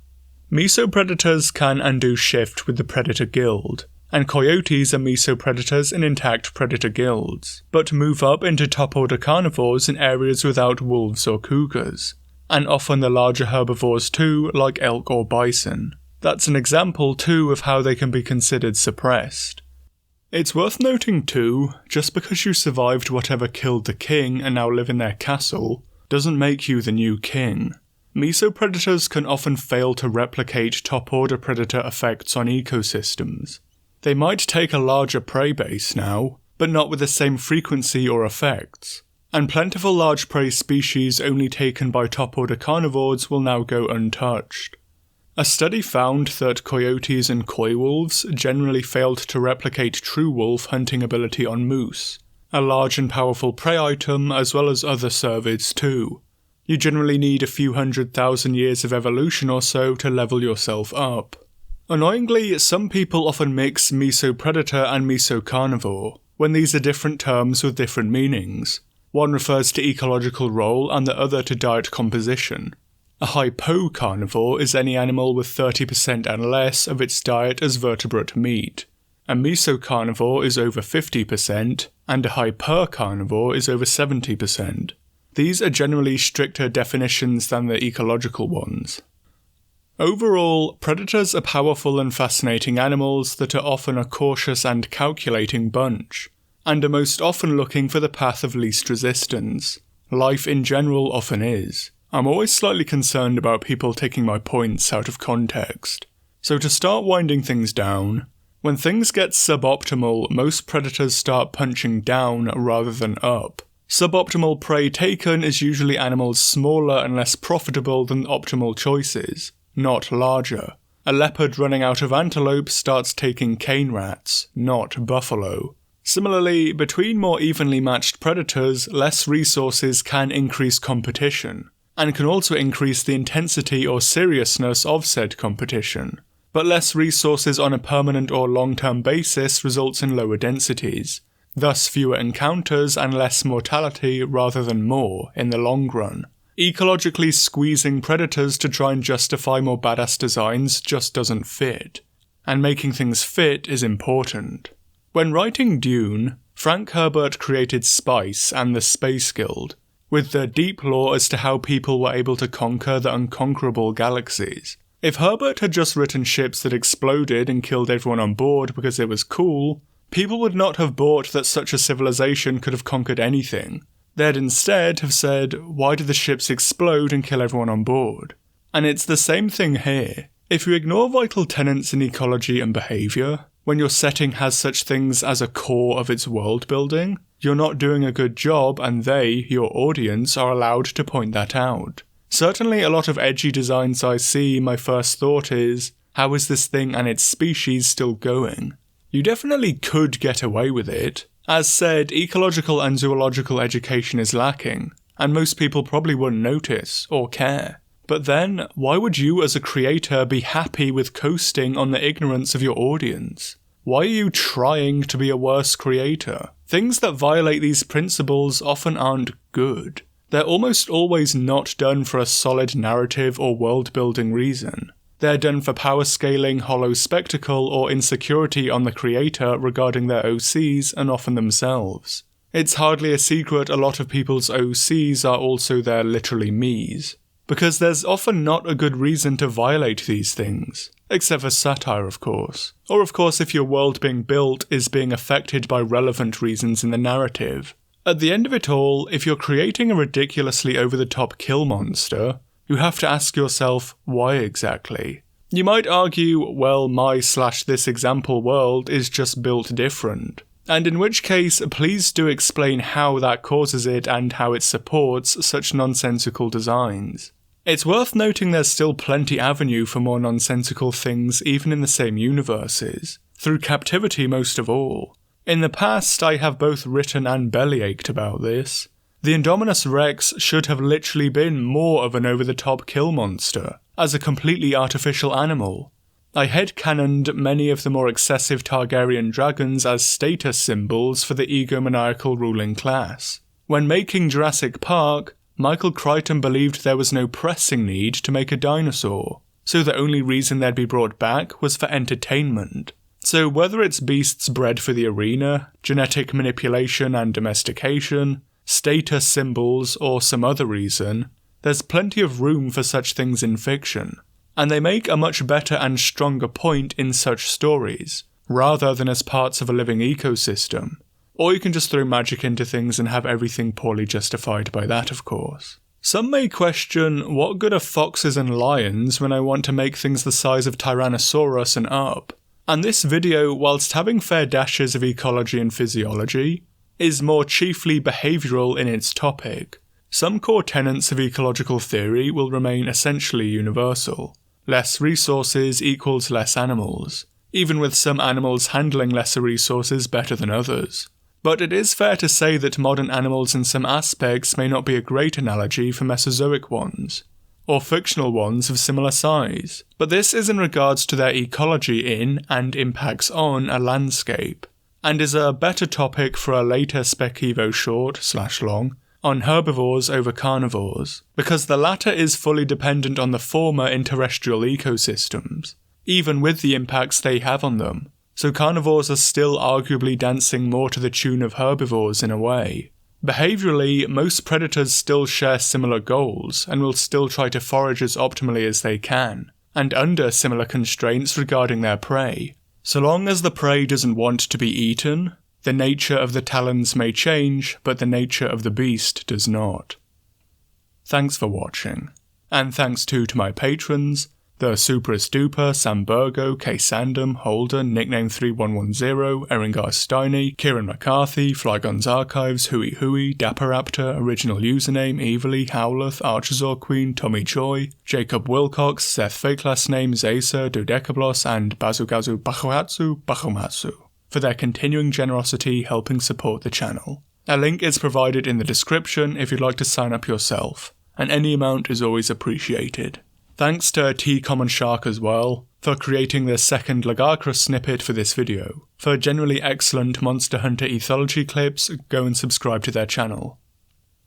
Mesopredators can and do shift with the predator guild, and coyotes are mesopredators in intact predator guilds, but move up into top-order carnivores in areas without wolves or cougars, and often the larger herbivores too, like elk or bison. That's an example too of how they can be considered suppressed. It's worth noting too, just because you survived whatever killed the king and now live in their castle, doesn't make you the new king. Mesopredators can often fail to replicate top-order predator effects on ecosystems. They might take a larger prey base now, but not with the same frequency or effects, and plentiful large prey species only taken by top-order carnivores will now go untouched. A study found that coyotes and coy wolves generally failed to replicate true wolf hunting ability on moose, a large and powerful prey item as well as other cervids too. You generally need a few 100,000 years of evolution or so to level yourself up. Annoyingly, some people often mix mesopredator and mesocarnivore, when these are different terms with different meanings. One refers to ecological role and the other to diet composition. A hypocarnivore is any animal with 30% and less of its diet as vertebrate meat. A mesocarnivore is over 50%, and a hypercarnivore is over 70%. These are generally stricter definitions than the ecological ones. Overall, predators are powerful and fascinating animals that are often a cautious and calculating bunch, and are most often looking for the path of least resistance. Life in general often is. I'm always slightly concerned about people taking my points out of context. So to start winding things down, when things get suboptimal, most predators start punching down rather than up. Suboptimal prey taken is usually animals smaller and less profitable than optimal choices, not larger. A leopard running out of antelope starts taking cane rats, not buffalo. Similarly, between more evenly matched predators, less resources can increase competition, and can also increase the intensity or seriousness of said competition. But less resources on a permanent or long-term basis results in lower densities, thus fewer encounters and less mortality rather than more in the long run. Ecologically squeezing predators to try and justify more badass designs just doesn't fit, and making things fit is important. When writing Dune, Frank Herbert created Spice and the Space Guild, with the deep lore as to how people were able to conquer the unconquerable galaxies. If Herbert had just written ships that exploded and killed everyone on board because it was cool, people would not have bought that such a civilization could have conquered anything. They'd instead have said, why did the ships explode and kill everyone on board? And it's the same thing here. If you ignore vital tenets in ecology and behaviour, when your setting has such things as a core of its world building, you're not doing a good job and they, your audience, are allowed to point that out. Certainly a lot of edgy designs I see, my first thought is, how is this thing and its species still going? You definitely could get away with it. As said, ecological and zoological education is lacking, and most people probably wouldn't notice or care. But then, why would you as a creator be happy with coasting on the ignorance of your audience? Why are you trying to be a worse creator? Things that violate these principles often aren't good. They're almost always not done for a solid narrative or world-building reason. They're done for power scaling, hollow spectacle, or insecurity on the creator regarding their OCs and often themselves. It's hardly a secret a lot of people's OCs are also their literally me's. Because there's often not a good reason to violate these things. Except for satire, of course. Or of course if your world being built is being affected by relevant reasons in the narrative. At the end of it all, if you're creating a ridiculously over-the-top kill monster, you have to ask yourself, why exactly? You might argue, well, my/this example world is just built different. And in which case, please do explain how that causes it and how it supports such nonsensical designs. It's worth noting there's still plenty avenue for more nonsensical things even in the same universes, through captivity most of all. In the past, I have both written and bellyached about this. The Indominus Rex should have literally been more of an over-the-top kill monster, as a completely artificial animal. I headcanoned many of the more excessive Targaryen dragons as status symbols for the egomaniacal ruling class. When making Jurassic Park, Michael Crichton believed there was no pressing need to make a dinosaur, so the only reason they'd be brought back was for entertainment. So whether it's beasts bred for the arena, genetic manipulation and domestication, status symbols, or some other reason, there's plenty of room for such things in fiction, and they make a much better and stronger point in such stories, rather than as parts of a living ecosystem. Or you can just throw magic into things and have everything poorly justified by that, of course. Some may question, what good are foxes and lions when I want to make things the size of Tyrannosaurus and up? And this video, whilst having fair dashes of ecology and physiology, is more chiefly behavioural in its topic. Some core tenets of ecological theory will remain essentially universal. Less resources equals less animals, even with some animals handling lesser resources better than others. But it is fair to say that modern animals in some aspects may not be a great analogy for Mesozoic ones, or fictional ones of similar size, but this is in regards to their ecology in, and impacts on, a landscape, and is a better topic for a later Spec Evo short/long on herbivores over carnivores, because the latter is fully dependent on the former in terrestrial ecosystems, even with the impacts they have on them. So carnivores are still arguably dancing more to the tune of herbivores in a way. Behaviourally, most predators still share similar goals and will still try to forage as optimally as they can, and under similar constraints regarding their prey. So long as the prey doesn't want to be eaten, the nature of the talons may change, but the nature of the beast does not. Thanks for watching, and thanks too to my patrons, the Superus Duper, Samburgo, K. Sandom, Holden, Nickname 3110, Eringar Steiny, Kieran McCarthy, Flyguns Archives, Hui, Dapperaptor, Original Username, Evilly, Howleth, Archosaur Queen, Tommy Joy, Jacob Wilcox, Seth Fake Last Name, Zacer, Dodecablos, and Bazugazu Bachumatsu for their continuing generosity helping support the channel. A link is provided in the description if you'd like to sign up yourself, and any amount is always appreciated. Thanks to T. Common Shark as well, for creating the second Lagarcrus snippet for this video. For generally excellent Monster Hunter ethology clips, go and subscribe to their channel.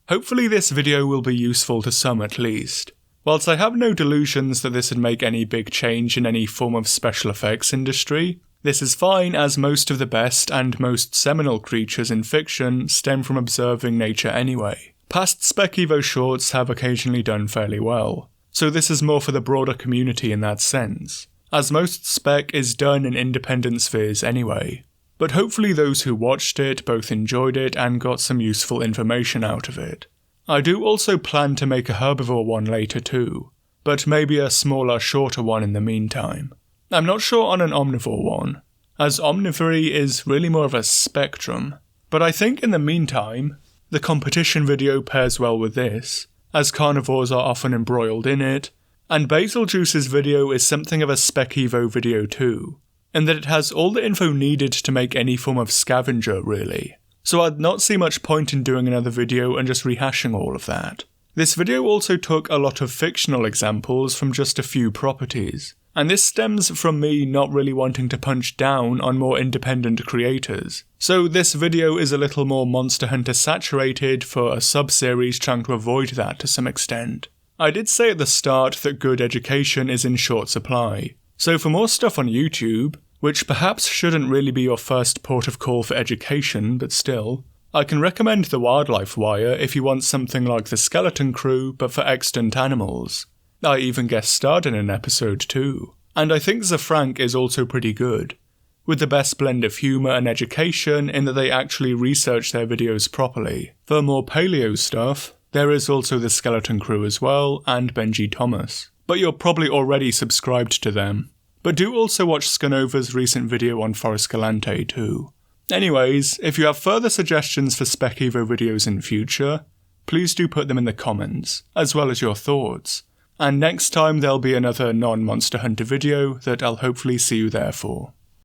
Hopefully this video will be useful to some at least. Whilst I have no delusions that this would make any big change in any form of special effects industry, this is fine as most of the best and most seminal creatures in fiction stem from observing nature anyway. Past Spec Evo shorts have occasionally done fairly well. So this is more for the broader community in that sense, as most Spec is done in independent spheres anyway. But hopefully those who watched it both enjoyed it and got some useful information out of it. I do also plan to make a herbivore one later too, but maybe a smaller, shorter one in the meantime. I'm not sure on an omnivore one, as omnivory is really more of a spectrum, but I think in the meantime, the competition video pairs well with this, as carnivores are often embroiled in it, and Basiljuice's video is something of a Spec Evo video too, in that it has all the info needed to make any form of scavenger really, so I'd not see much point in doing another video and just rehashing all of that. This video also took a lot of fictional examples from just a few properties, and this stems from me not really wanting to punch down on more independent creators. So this video is a little more Monster Hunter saturated for a sub-series trying to avoid that to some extent. I did say at the start that good education is in short supply, so for more stuff on YouTube, which perhaps shouldn't really be your first port of call for education, but still, I can recommend the Wildlife Wire if you want something like the Skeleton Crew but for extant animals. I even guest starred in an episode too. And I think Zafrank is also pretty good, with the best blend of humour and education in that they actually research their videos properly. For more paleo stuff, there is also the Skeleton Crew as well, and Benji Thomas. But you're probably already subscribed to them. But do also watch Scunova's recent video on Forest Galante too. Anyways, if you have further suggestions for Spec Evo videos in future, please do put them in the comments, as well as your thoughts. And next time there'll be another non-Monster Hunter video that I'll hopefully see you there for.